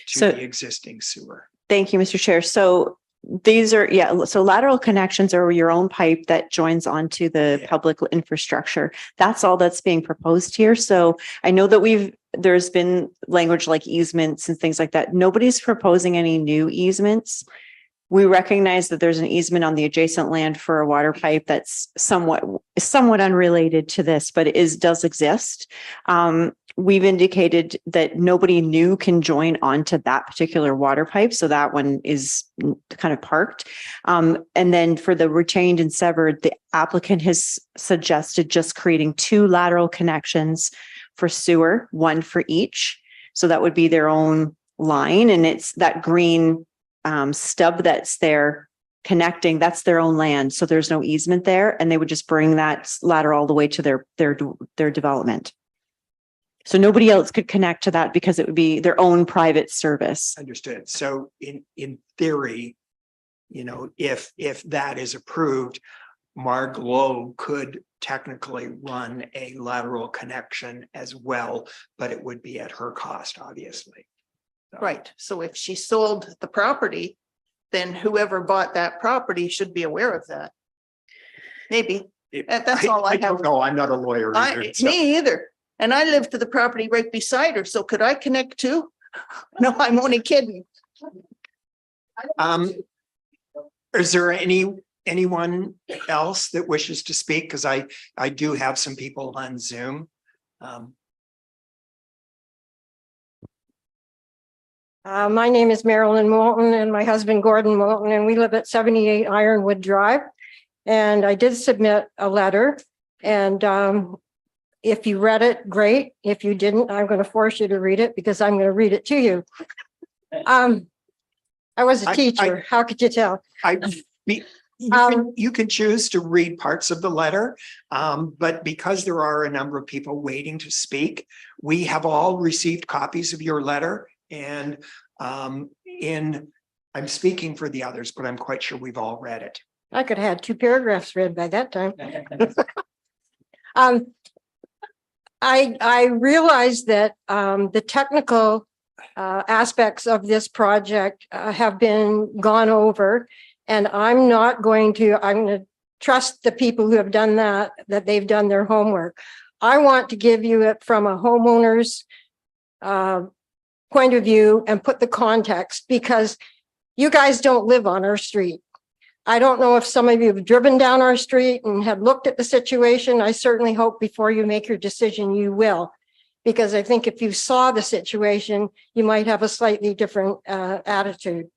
to So- the existing sewer? Thank you, Mr. Chair. So these are, so lateral connections are your own pipe that joins onto the Yeah. public infrastructure. That's all that's being proposed here. So I know that there's been language like easements and things like that. Nobody's proposing any new easements. We recognize that there's an easement on the adjacent land for a water pipe that's somewhat unrelated to this, but does exist. We've indicated that nobody new can join onto that particular water pipe. So that one is kind of parked. And then for the retained and severed, the applicant has suggested just creating 2 lateral connections for sewer, 1 for each. So that would be their own line. And it's that green stub that's there connecting, that's their own land. So there's no easement there. And they would just bring that ladder all the way to their development. So nobody else could connect to that because it would be their own private service. Understood. So in theory, if that is approved, Marglo could technically run a lateral connection as well, but it would be at her cost, obviously. So- Right. So if she sold the property, then whoever bought that property should be aware of that. Maybe. That's all I have. don't know. I'm not a lawyer either. so- Me either. And I live to the property right beside her. So could I connect too? No, I'm only kidding. Is there anyone else that wishes to speak? Because I do have some people on Zoom. My name is Marilyn Moulton and my husband Gordon Moulton, and we live at 78 Ironwood Drive. And I did submit a letter, and if you read it, great. If you didn't, I'm going to force you to read it because I'm going to read it to you. I was a teacher. How could you tell? You can choose to read parts of the letter, but because there are a number of people waiting to speak, we have all received copies of your letter. And I'm speaking for the others, but I'm quite sure we've all read it. I could have had 2 paragraphs read by that time. I realize that the technical aspects of this project have been gone over, and I'm going to trust the people who have done that they've done their homework. I want to give you it from a homeowner's point of view and put the context, because you guys don't live on our street. I don't know if some of you have driven down our street and have looked at the situation. I certainly hope before you make your decision, you will, because I think if you saw the situation, you might have a slightly different attitude.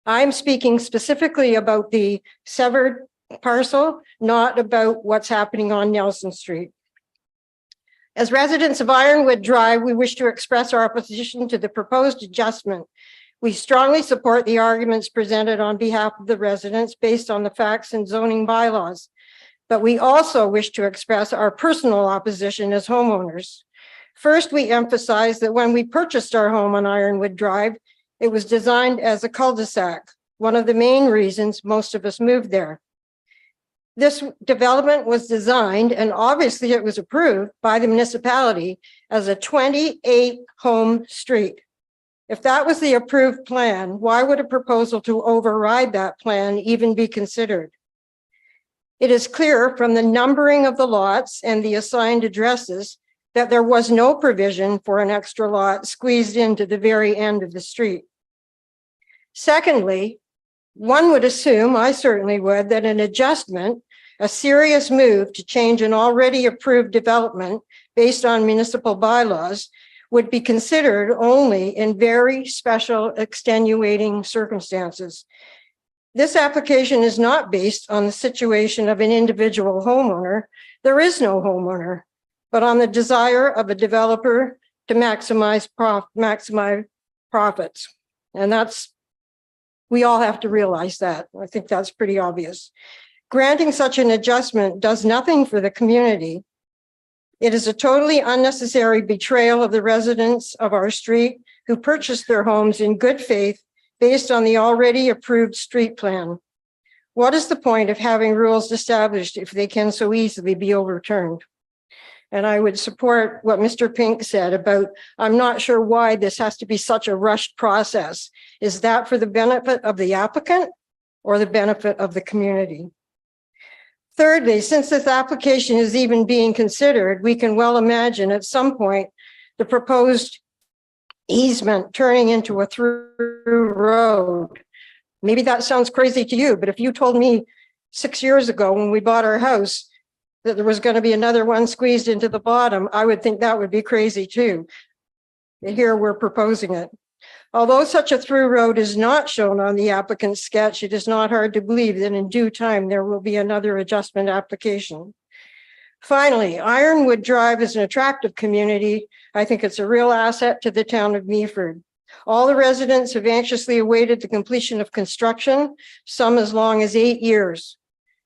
I'm speaking specifically about the severed parcel, not about what's happening on Nelson Street. As residents of Ironwood Drive, we wish to express our opposition to the proposed adjustment. We strongly support the arguments presented on behalf of the residents based on the facts and zoning bylaws, but we also wish to express our personal opposition as homeowners. First, we emphasize that when we purchased our home on Ironwood Drive, it was designed as a cul-de-sac, one of the main reasons most of us moved there. This development was designed, and obviously it was approved by the municipality, as a 28-home street. If that was the approved plan, why would a proposal to override that plan even be considered? It is clear from the numbering of the lots and the assigned addresses that there was no provision for an extra lot squeezed into the very end of the street. Secondly, one would assume, I certainly would, that an adjustment, a serious move to change an already approved development based on municipal bylaws, would be considered only in very special extenuating circumstances. This application is not based on the situation of an individual homeowner. There is no homeowner, but on the desire of a developer to maximize profits. And we all have to realize that. I think that's pretty obvious. Granting such an adjustment does nothing for the community. It is a totally unnecessary betrayal of the residents of our street who purchased their homes in good faith based on the already approved street plan. What is the point of having rules established if they can so easily be overturned? And I would support what Mr. Pink said about, I'm not sure why this has to be such a rushed process. Is that for the benefit of the applicant or the benefit of the community? Thirdly, since this application is even being considered, we can well imagine at some point the proposed easement turning into a through road. Maybe that sounds crazy to you, but if you told me 6 years ago when we bought our house that there was going to be another one squeezed into the bottom, I would think that would be crazy too. And here we're proposing it. Although such a through road is not shown on the applicant's sketch, it is not hard to believe that in due time there will be another adjustment application. Finally, Ironwood Drive is an attractive community. I think it's a real asset to the town of Meaford. All the residents have anxiously awaited the completion of construction, some as long as 8 years.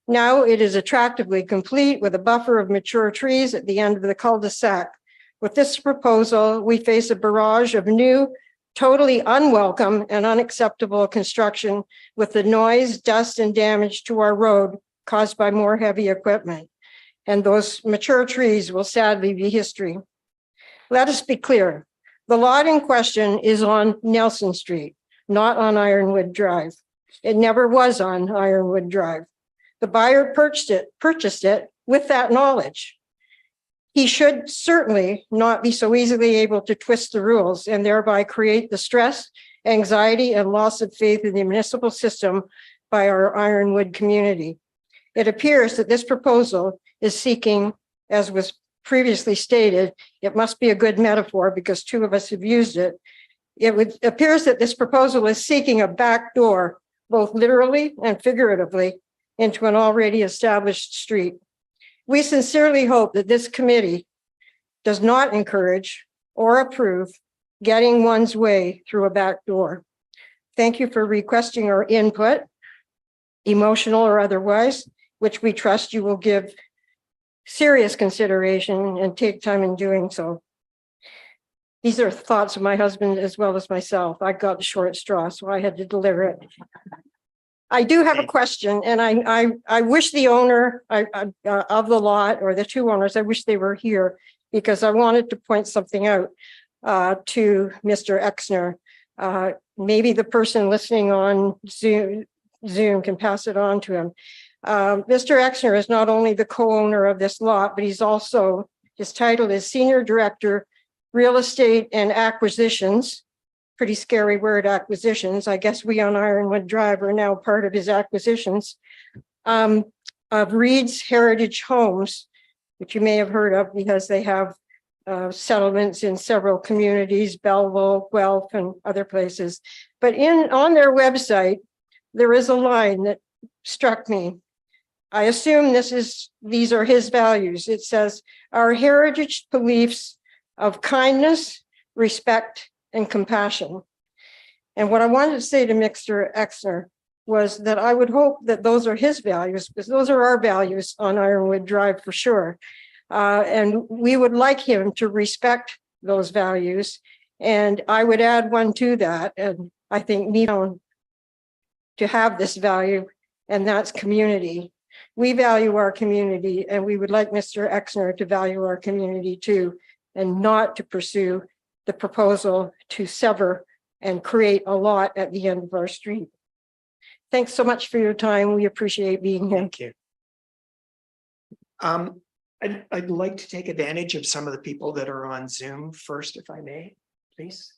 Now it is attractively complete with a buffer of mature trees at the end of the cul-de-sac. With this proposal, we face a barrage of new, totally unwelcome and unacceptable construction with the noise, dust, and damage to our road caused by more heavy equipment. And those mature trees will sadly be history. Let us be clear. The lot in question is on Nelson Street, not on Drive. It never was on Ironwood Drive. The buyer purchased it with that knowledge. He should certainly not be so easily able to twist the rules and thereby create the stress, anxiety, and loss of faith in the municipal system by our Ironwood community. It appears that this proposal is seeking, as was previously stated, it must be a good metaphor because two of us have used it. It appears that this proposal is seeking a back door, both literally and figuratively, into an already established street. We sincerely hope that this committee does not encourage or approve getting one's way through a back door. Thank you for requesting our input, emotional or otherwise, which we trust you will give serious consideration and take time in doing so. These are thoughts of my husband as well as myself. I got the short straw, so I had to deliver it. I do have a question, and I wish the owner of the lot, or the two owners, I wish they were here because I wanted to point something out to Mr. Exner. Maybe the person listening on Zoom can pass it on to him. Mr. Exner is not only the co-owner of this lot, but he's also, his title is Senior Director, Real Estate and Acquisitions. Pretty scary word, acquisitions. I guess we on Ironwood Drive are now part of his acquisitions. Of Reed's Heritage Homes, which you may have heard of because they have settlements in several communities, Belleville, Guelph, and other places. But on their website, there is a line that struck me. I assume these are his values. It says, our heritage beliefs of kindness, respect, and compassion. And what I wanted to say to Mr. Exner was that I would hope that those are his values, because those are our values on Ironwood Drive for sure. And we would like him to respect those values. And I would add one to that. And I think need to have this value, and that's community. We value our community, and we would like Mr. Exner to value our community too, and not to pursue the proposal to sever and create a lot at the end of our street. Thanks so much for your time. We appreciate being here. Thank you. I'd like to take advantage of some of the people that are on Zoom first, if I may, please.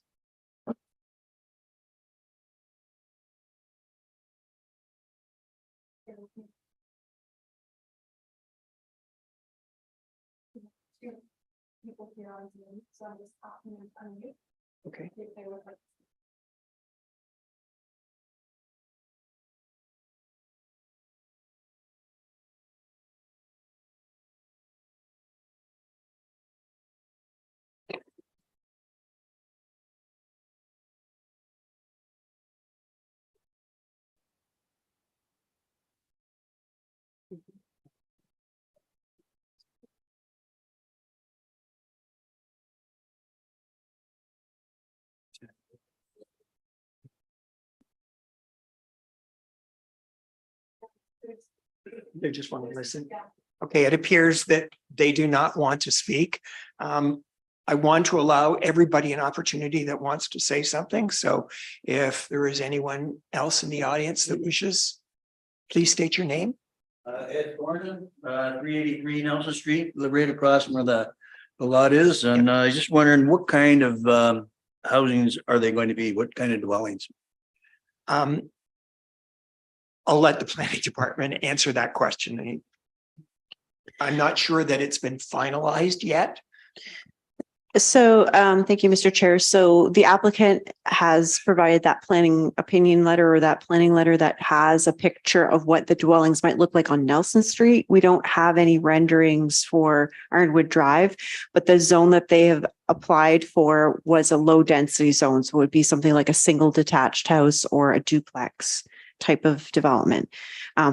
People here on Zoom, so I'm just talking and unmute. Okay. If they would like They just want to listen. Okay, it appears that they do not want to speak. I want to allow everybody an opportunity that wants to say something. So if there is anyone else in the audience that wishes, please state your name. Ed Gordon, 383 Nelson Street, live right across from where the lot is, and just wondering what kind of housings are they going to be? What kind of dwellings? I'll let the planning department answer that question. I'm not sure that it's been finalized yet. So thank you, Mr. Chair. So the applicant has provided that planning opinion letter or that planning letter that has a picture of what the dwellings might look like on Nelson Street. We don't have any renderings for Ironwood Drive, but the zone that they have applied for was a low density zone. So it would be something like a single detached house or a duplex type of development.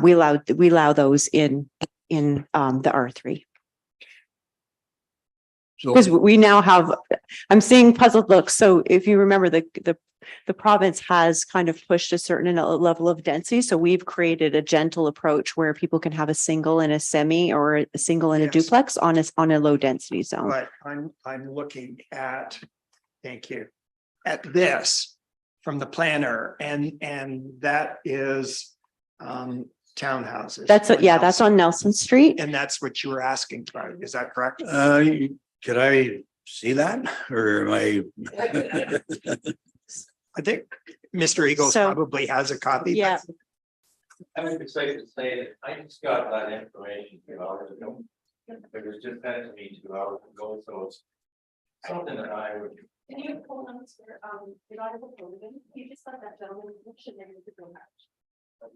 We allow those in the R3. Because we now have, I'm seeing puzzled looks. So if you remember, the province has kind of pushed a certain level of density. So we've created a gentle approach where people can have a single and a semi or a single and a Yes. duplex on a low density zone. But I'm looking at, thank you, at this from the planner and that is townhouses. That's on Nelson Street. And that's what you were asking about. Is that correct? Could I see that, or am I? I think Mr. Eagles So- probably has a copy. but- Yeah. I think it's safe to say that I just got that information 2 hours ago. It was just sent to me 2 hours ago, so it's something that I would. Can you pull on you just let that gentleman mention there to go back.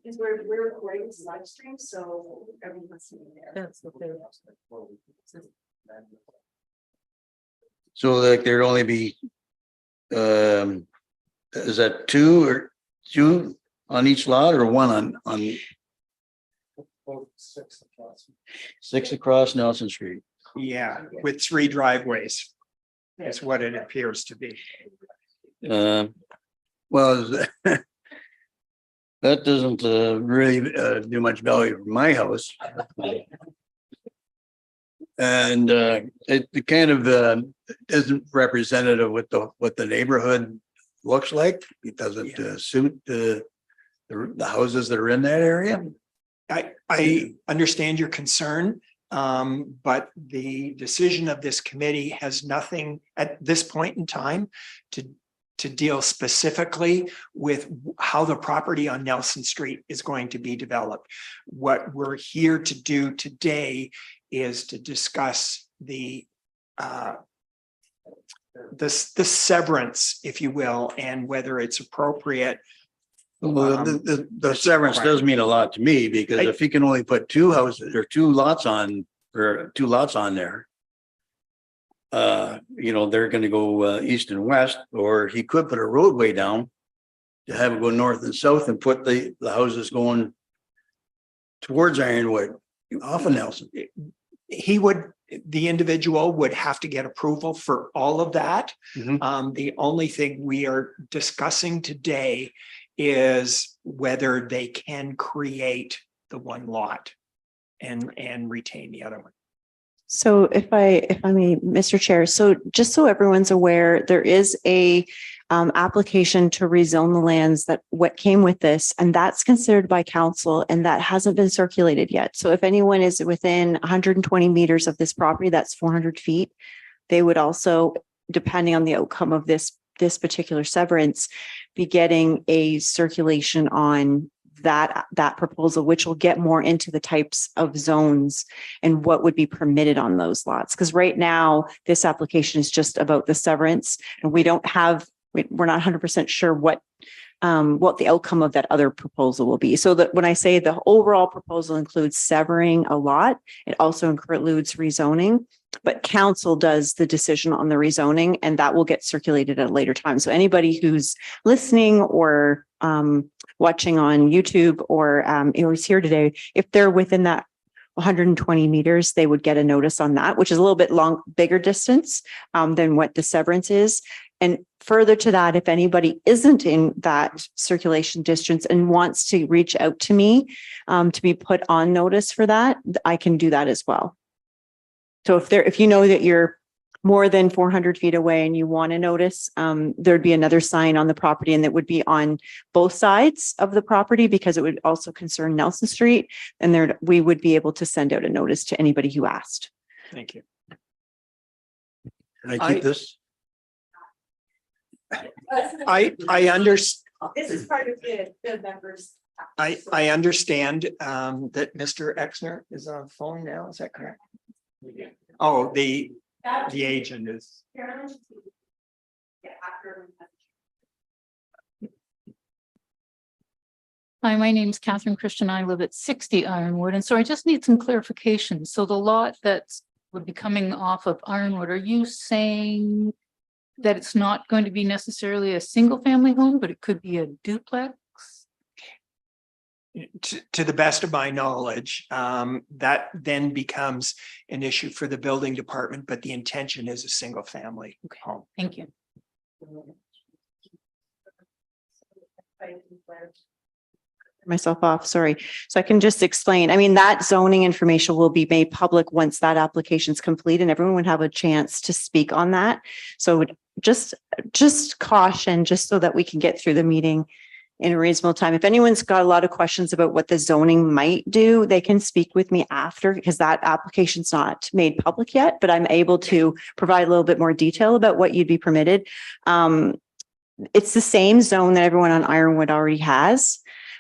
Because we're recording this live stream, so everyone's seeing there. That's what they're. So like there'd only be, is that two on each lot or one on? 6 across Nelson Street. Yeah, with 3 driveways. Is what it appears to be. Well, that doesn't really do much value for my house. And it kind of isn't representative with what the neighborhood looks like. It doesn't suit the houses that are in that area. I understand your concern, but the decision of this committee has nothing at this point in time to deal specifically with how the property on Nelson Street is going to be developed. What we're here to do today is to discuss the severance, if you will, and whether it's appropriate. Well, the severance does mean a lot to me, because if he can only put 2 houses or 2 lots on, or 2 lots on there, they're going to go east and west, or he could put a roadway down to have it go north and south and put the houses going towards Ironwood off of Nelson. The individual would have to get approval for all of that. Mhm. The only thing we are discussing today is whether they can create the 1 lot and retain the other one. So if I may, Mr. Chair, so just so everyone's aware, there is a application to rezone the lands that what came with this, and that's considered by council, and that hasn't been circulated yet. So if anyone is within 120 meters of this property, that's 400 feet, they would also, depending on the outcome of this particular severance, be getting a circulation on that proposal, which will get more into the types of zones and what would be permitted on those lots. Because right now, this application is just about the severance, and we're not 100% sure what the outcome of that other proposal will be. So that when I say the overall proposal includes severing a lot, it also includes rezoning, but council does the decision on the rezoning, and that will get circulated at a later time. So anybody who's listening or watching on YouTube or is here today, if they're within that 120 meters, they would get a notice on that, which is a little bit bigger distance than what the severance is. And further to that, if anybody isn't in that circulation distance and wants to reach out to me to be put on notice for that, I can do that as well. So if you know that you're more than 400 feet away and you want to notice, there'd be another sign on the property, and that would be on both sides of the property because it would also concern Nelson Street. And there, we would be able to send out a notice to anybody who asked. Thank you. Can I keep this? I understand. This is part of the members. I understand that Mr. Exner is on phone now. Is that correct? Oh, the agent is. Hi, my name's Catherine Christian. I live at 60 Ironwood. And so I just need some clarification. So the lot that would be coming off of Ironwood, are you saying that it's not going to be necessarily a single family home, but it could be a duplex? To the best of my knowledge, that then becomes an issue for the building department, but the intention is a single family home. Thank you. Myself off, sorry. So I can just explain. I mean, that zoning information will be made public once that application is complete, and everyone would have a chance to speak on that. So just caution, just so that we can get through the meeting in a reasonable time. If anyone's got a lot of questions about what the zoning might do, they can speak with me after, because that application's not made public yet, but I'm able to provide a little bit more detail about what you'd be permitted. It's the same zone that everyone on Ironwood already has.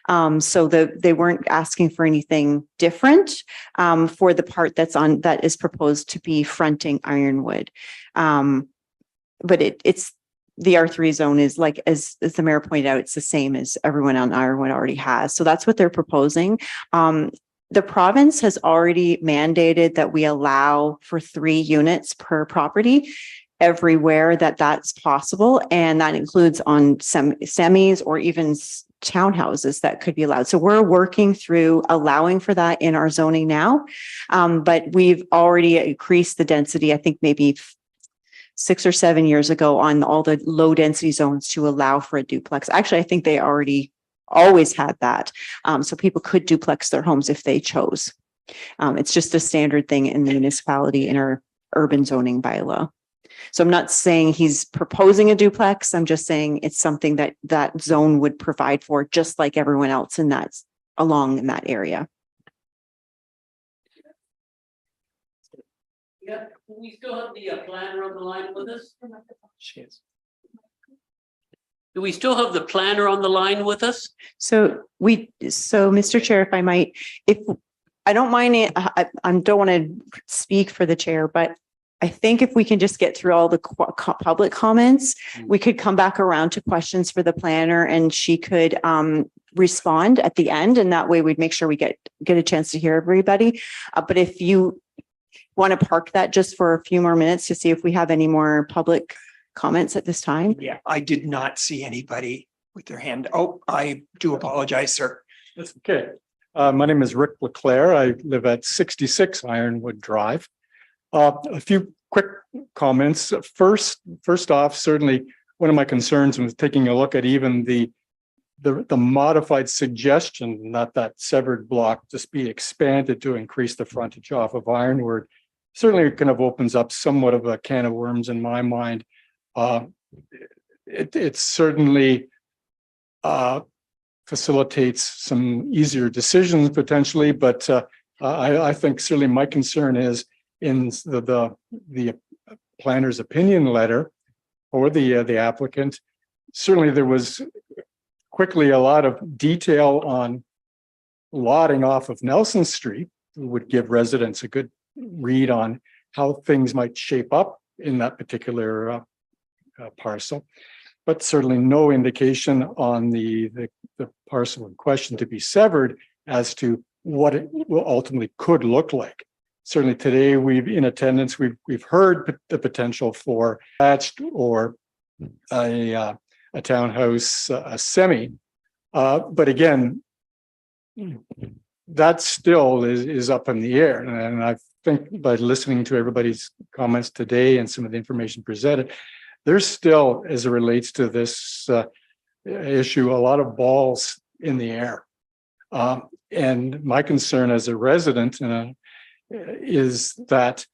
So they weren't asking for anything different for the part that is proposed to be fronting Ironwood. But it's the R3 zone is like, as the mayor pointed out, it's the same as everyone on Ironwood already has. So that's what they're proposing. The province has already mandated that we allow for 3 units per property everywhere that's possible. And that includes on semis or even townhouses that could be allowed. So we're working through allowing for that in our zoning now. But we've already increased the density, I think maybe 6 or 7 years ago, on all the low density zones to allow for a duplex. Actually, I think they always had that. So people could duplex their homes if they chose. It's just a standard thing in the municipality in our urban zoning bylaw. So I'm not saying he's proposing a duplex. I'm just saying it's something that zone would provide for, just like everyone else in that along in that area. Yeah, do we still have the planner on the line with us? She is. Do we still have the planner on the line with us? So Mr. Chair, if I might, if I don't mind it, I don't want to speak for the chair, but I think if we can just get through all the public comments, we could come back around to questions for the planner, and she could respond at the end, and that way we'd make sure we get a chance to hear everybody. But if you want to park that just for a few more minutes to see if we have any more public comments at this time. Yeah, I did not see anybody with their hand. Oh, I do apologize, sir. That's okay. My name is Rick LeClaire. I live at 66 Ironwood Drive. A few quick comments. First off, certainly one of my concerns was taking a look at even the modified suggestion that severed block just be expanded to increase the frontage off of Ironwood. Certainly kind of opens up somewhat of a can of worms in my mind. It certainly facilitates some easier decisions potentially, but I think certainly my concern is in the planner's opinion letter or the applicant. Certainly there was quickly a lot of detail on lotting off of Nelson Street, would give residents a good read on how things might shape up in that particular parcel, but certainly no indication on the parcel in question to be severed as to what it will ultimately could look like. Certainly today in attendance, we've heard the potential for attached or a townhouse, a semi, but again, that still is up in the air. And I think by listening to everybody's comments today and some of the information presented, there's still, as it relates to this issue, a lot of balls in the air. And my concern as a resident is that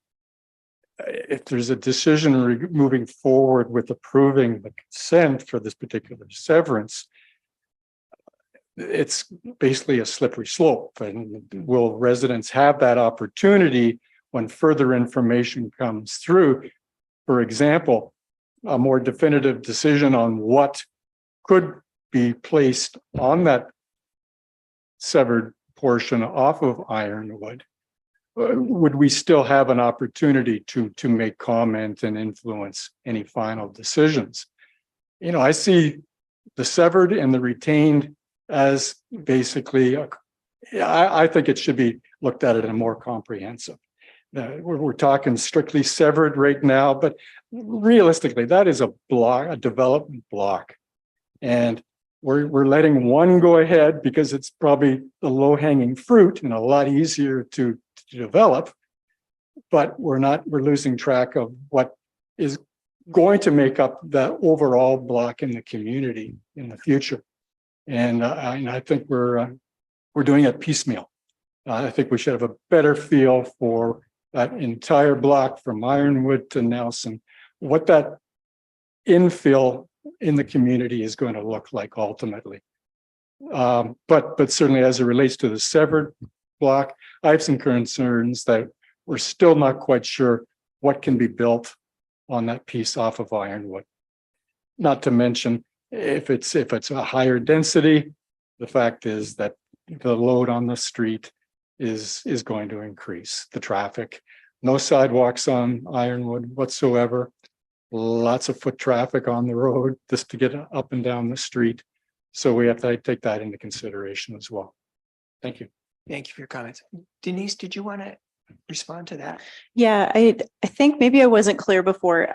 if there's a decision moving forward with approving the consent for this particular severance, it's basically a slippery slope. And will residents have that opportunity when further information comes through? For example, a more definitive decision on what could be placed on that severed portion off of Ironwood. Would we still have an opportunity to make comment and influence any final decisions? You know, I see the severed and the retained as basically, I think it should be looked at in a more comprehensive. We're talking strictly severed right now, but realistically, that is a block, a development block. And we're letting one go ahead because it's probably the low-hanging fruit and a lot easier to develop, but we're losing track of what is going to make up the overall block in the community in the future. And I think we're doing it piecemeal. I think we should have a better feel for that entire block from Ironwood to Nelson, what that infill in the community is going to look like ultimately. But certainly as it relates to the severed block, I have some concerns that we're still not quite sure what can be built on that piece off of Ironwood. Not to mention if it's a higher density, the fact is that the load on the street is going to increase the traffic. No sidewalks on Ironwood whatsoever. Lots of foot traffic on the road just to get up and down the street. So we have to take that into consideration as well. Thank you. Thank you for your comments. Denise, did you want to respond to that? Yeah, I think maybe I wasn't clear before.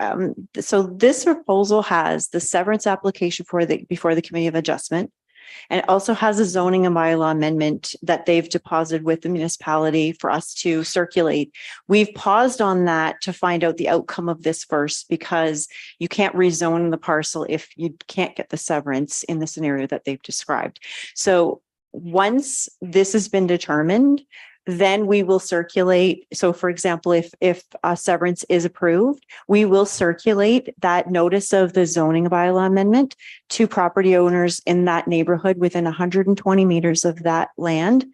So this proposal has the severance application before the Committee of Adjustment. And it also has a zoning and bylaw amendment that they've deposited with the municipality for us to circulate. We've paused on that to find out the outcome of this first, because you can't rezone the parcel if you can't get the severance in the scenario that they've described. So once this has been determined, then we will circulate. So for example, if a severance is approved, we will circulate that notice of the zoning bylaw amendment to property owners in that neighborhood within 120 meters of that land.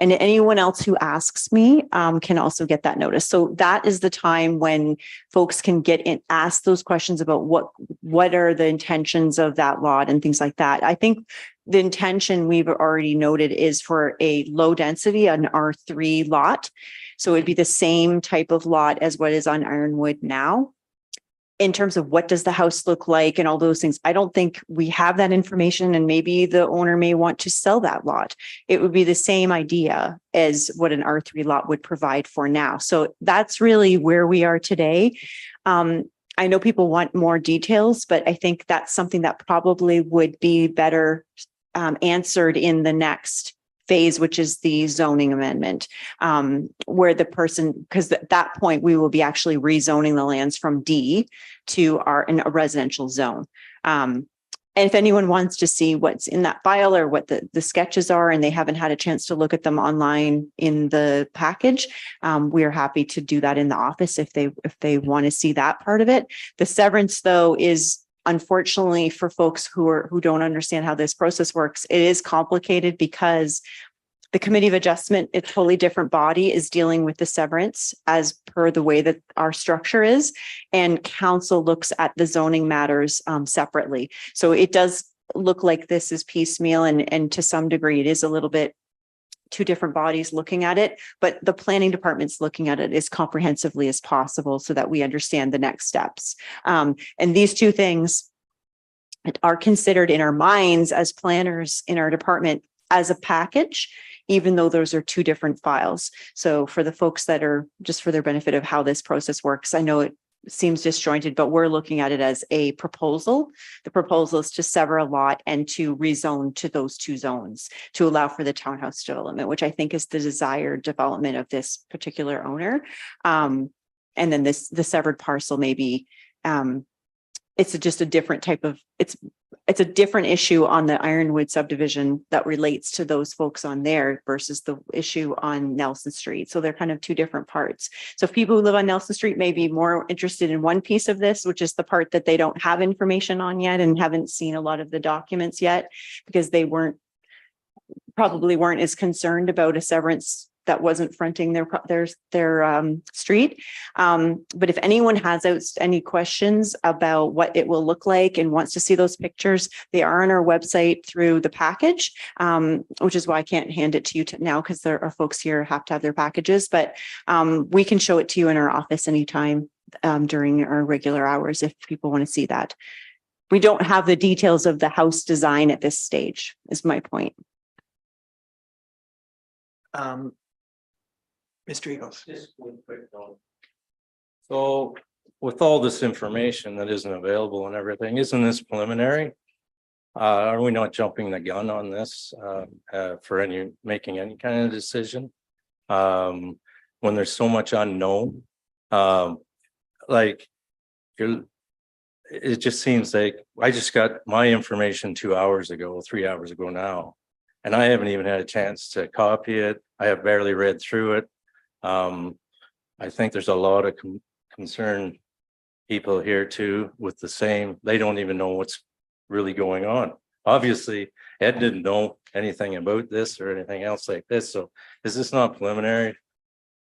And anyone else who asks me can also get that notice. So that is the time when folks can get in, ask those questions about what are the intentions of that lot and things like that. I think the intention we've already noted is for a low density, an R3 lot. So it'd be the same type of lot as what is on Ironwood now. In terms of what does the house look like and all those things, I don't think we have that information, and maybe the owner may want to sell that lot. It would be the same idea as what an R3 lot would provide for now. So that's really where we are today. I know people want more details, but I think that's something that probably would be better answered in the next phase, which is the zoning amendment, where the person, because at that point we will be actually rezoning the lands from D to in a residential zone. And if anyone wants to see what's in that file or what the sketches are, and they haven't had a chance to look at them online in the package, we're happy to do that in the office if they want to see that part of it. The severance, though, is unfortunately for folks who don't understand how this process works, it is complicated because the Committee of Adjustment, a totally different body, is dealing with the severance as per the way that our structure is, and council looks at the zoning matters separately. So it does look like this is piecemeal, and to some degree it is a little bit two different bodies looking at it, but the planning department's looking at it as comprehensively as possible so that we understand the next steps. And these two things are considered in our minds as planners in our department as a package, even though those are two different files. So for the folks that are just for their benefit of how this process works, I know it seems disjointed, but we're looking at it as a proposal. The proposal is to sever a lot and to rezone to those two zones to allow for the townhouse development, which I think is the desired development of this particular owner. And then the severed parcel maybe it's just a different type of, it's a different issue on the Ironwood subdivision that relates to those folks on there versus the issue on Nelson Street. So they're kind of two different parts. So if people who live on Nelson Street may be more interested in one piece of this, which is the part that they don't have information on yet and haven't seen a lot of the documents yet, because they probably weren't as concerned about a severance that wasn't fronting their street. But if anyone has any questions about what it will look like and wants to see those pictures, they are on our website through the package, which is why I can't hand it to you now because there are folks here who have to have their packages, but we can show it to you in our office anytime during our regular hours if people want to see that. We don't have the details of the house design at this stage, is my point. Mr. Eagles. Just one quick note. So with all this information that isn't available and everything, isn't this preliminary? Are we not jumping the gun on this for making any kind of decision? When there's so much unknown, it just seems like I just got my information 2 hours ago, 3 hours ago now, and I haven't even had a chance to copy it. I have barely read through it. I think there's a lot of concerned people here too with the same. They don't even know what's really going on. Obviously, Ed didn't know anything about this or anything else like this. So is this not preliminary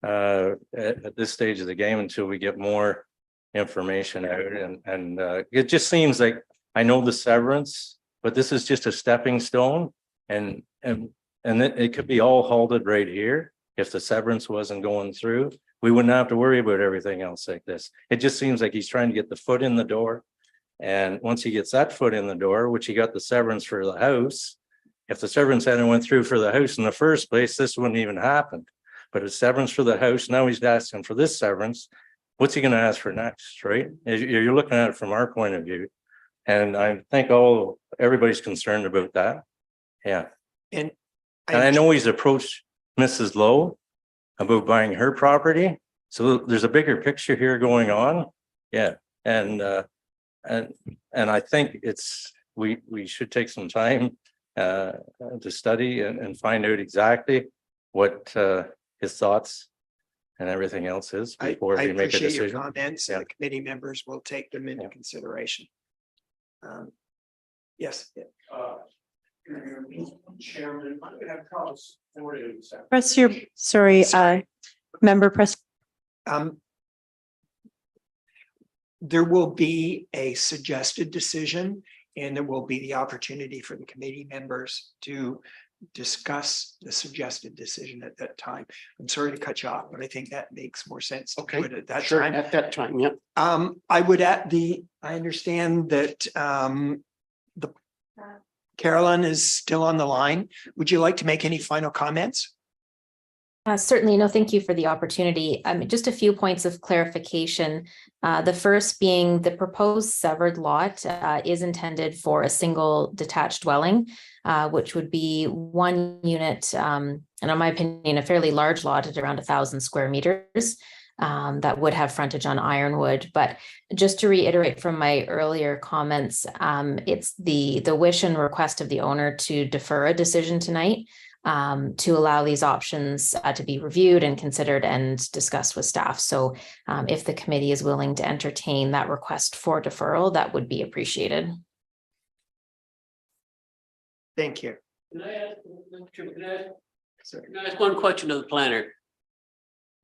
at this stage of the game until we get more information out? And it just seems like I know the severance, but this is just a stepping stone, and it could be all halted right here. If the severance wasn't going through, we wouldn't have to worry about everything else like this. It just seems like he's trying to get the foot in the door. And once he gets that foot in the door, which he got the severance for the house, if the severance hadn't went through for the house in the first place, this wouldn't even happen. But a severance for the house, now he's asking for this severance. What's he going to ask for next, right? You're looking at it from our point of view. And I think everybody's concerned about that. Yeah. And I know he's approached Mrs. Lowe about buying her property. So there's a bigger picture here going on. Yeah. And I think we should take some time to study and find out exactly what his thoughts and everything else is before I we make a appreciate your decision. comments, and the committee members will take them into consideration. Yes. Chairman, I'm gonna have comments for you. Press your, sorry, member press. There will be a suggested decision, and there will be the opportunity for the committee members to discuss the suggested decision at that time. I'm sorry to cut you off, but I think that makes more sense. Okay, to do it at that sure, time. at that time, yeah. I understand that Carolyn is still on the line. Would you like to make any final comments? Certainly. No, thank you for the opportunity. Just a few points of clarification. The first being the proposed severed lot is intended for a single detached dwelling, which would be one unit, and in my opinion, a fairly large lot at around 1,000 square meters. That would have frontage on Ironwood. But just to reiterate from my earlier comments, it's the wish and request of the owner to defer a decision tonight, to allow these options to be reviewed and considered and discussed with staff. So if the committee is willing to entertain that request for deferral, that would be appreciated. Thank you. Can I ask one question of the planner?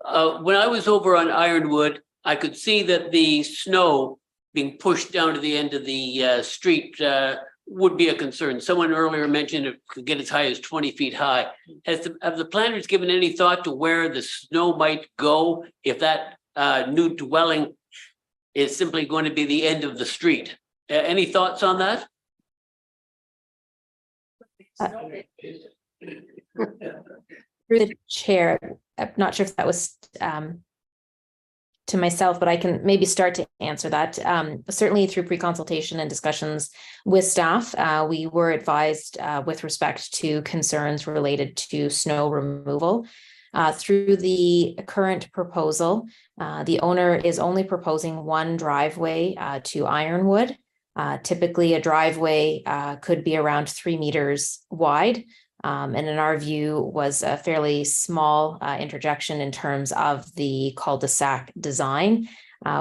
When I was over on Ironwood, I could see that the snow being pushed down to the end of the street would be a concern. Someone earlier mentioned it could get as high as 20 feet high. Have the planners given any thought to where the snow might go if that new dwelling is simply going to be the end of the street? Any thoughts on that? Through the chair, I'm not sure if that was to myself, but I can maybe start to answer that. Certainly through pre-consultation and discussions with staff, we were advised with respect to concerns related to snow removal. Through the current proposal, the owner is only proposing one driveway to Ironwood. Typically, a driveway could be around 3 meters wide. And in our view was a fairly small interjection in terms of the cul-de-sac design.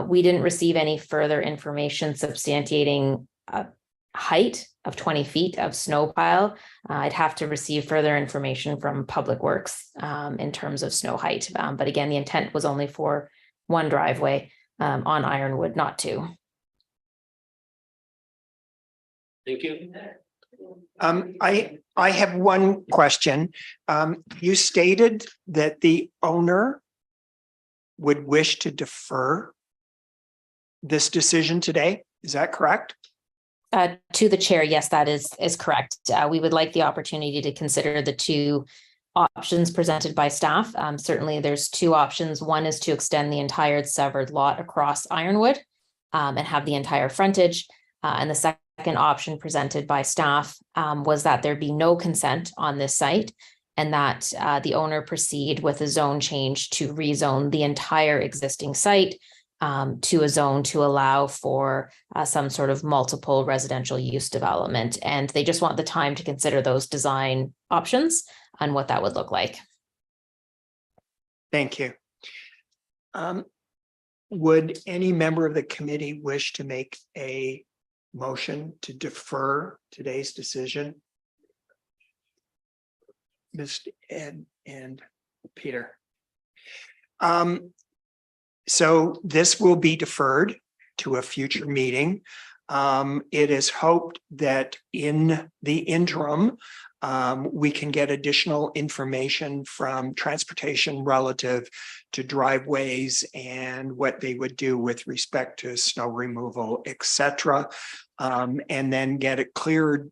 We didn't receive any further information substantiating height of 20 feet of snow pile. I'd have to receive further information from Public Works in terms of snow height. But again, the intent was only for one driveway on Ironwood, not two. Thank you. I have one question. You stated that the owner would wish to defer this decision today. Is that correct? To the chair, yes, that is correct. We would like the opportunity to consider the two options presented by staff. Certainly, there's two options. One is to extend the entire severed lot across Ironwood and have the entire frontage. And the second option presented by staff was that there be no consent on this site and that the owner proceed with a zone change to rezone the entire existing site to a zone to allow for some sort of multiple residential use development. And they just want the time to consider those design options and what that would look like. Thank you. Would any member of the committee wish to make a motion to defer today's decision? Mr. Ed and Peter. So this will be deferred to a future meeting. It is hoped that in the interim, we can get additional information from transportation relative to driveways and what they would do with respect to snow removal, etc. And then get a clear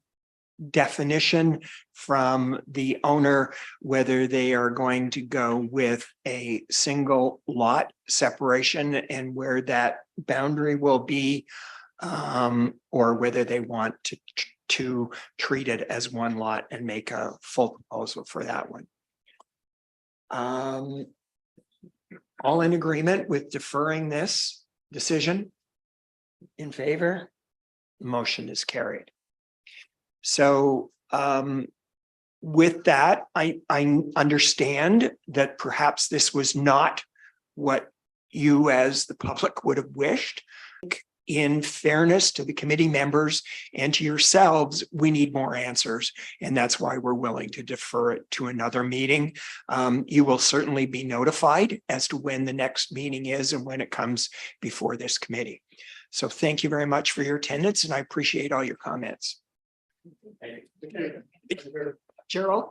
definition from the owner whether they are going to go with a single lot separation and where that boundary will be, or whether they want to treat it as one lot and make a full proposal for that one. All in agreement with deferring this decision? In favor? The motion is carried. So with that, I understand that perhaps this was not what you as the public would have wished. In fairness to the committee members and to yourselves, we need more answers. And that's why we're willing to defer it to another meeting. You will certainly be notified as to when the next meeting is and when it comes before this committee. So thank you very much for your attendance and I appreciate all your comments. Gerald?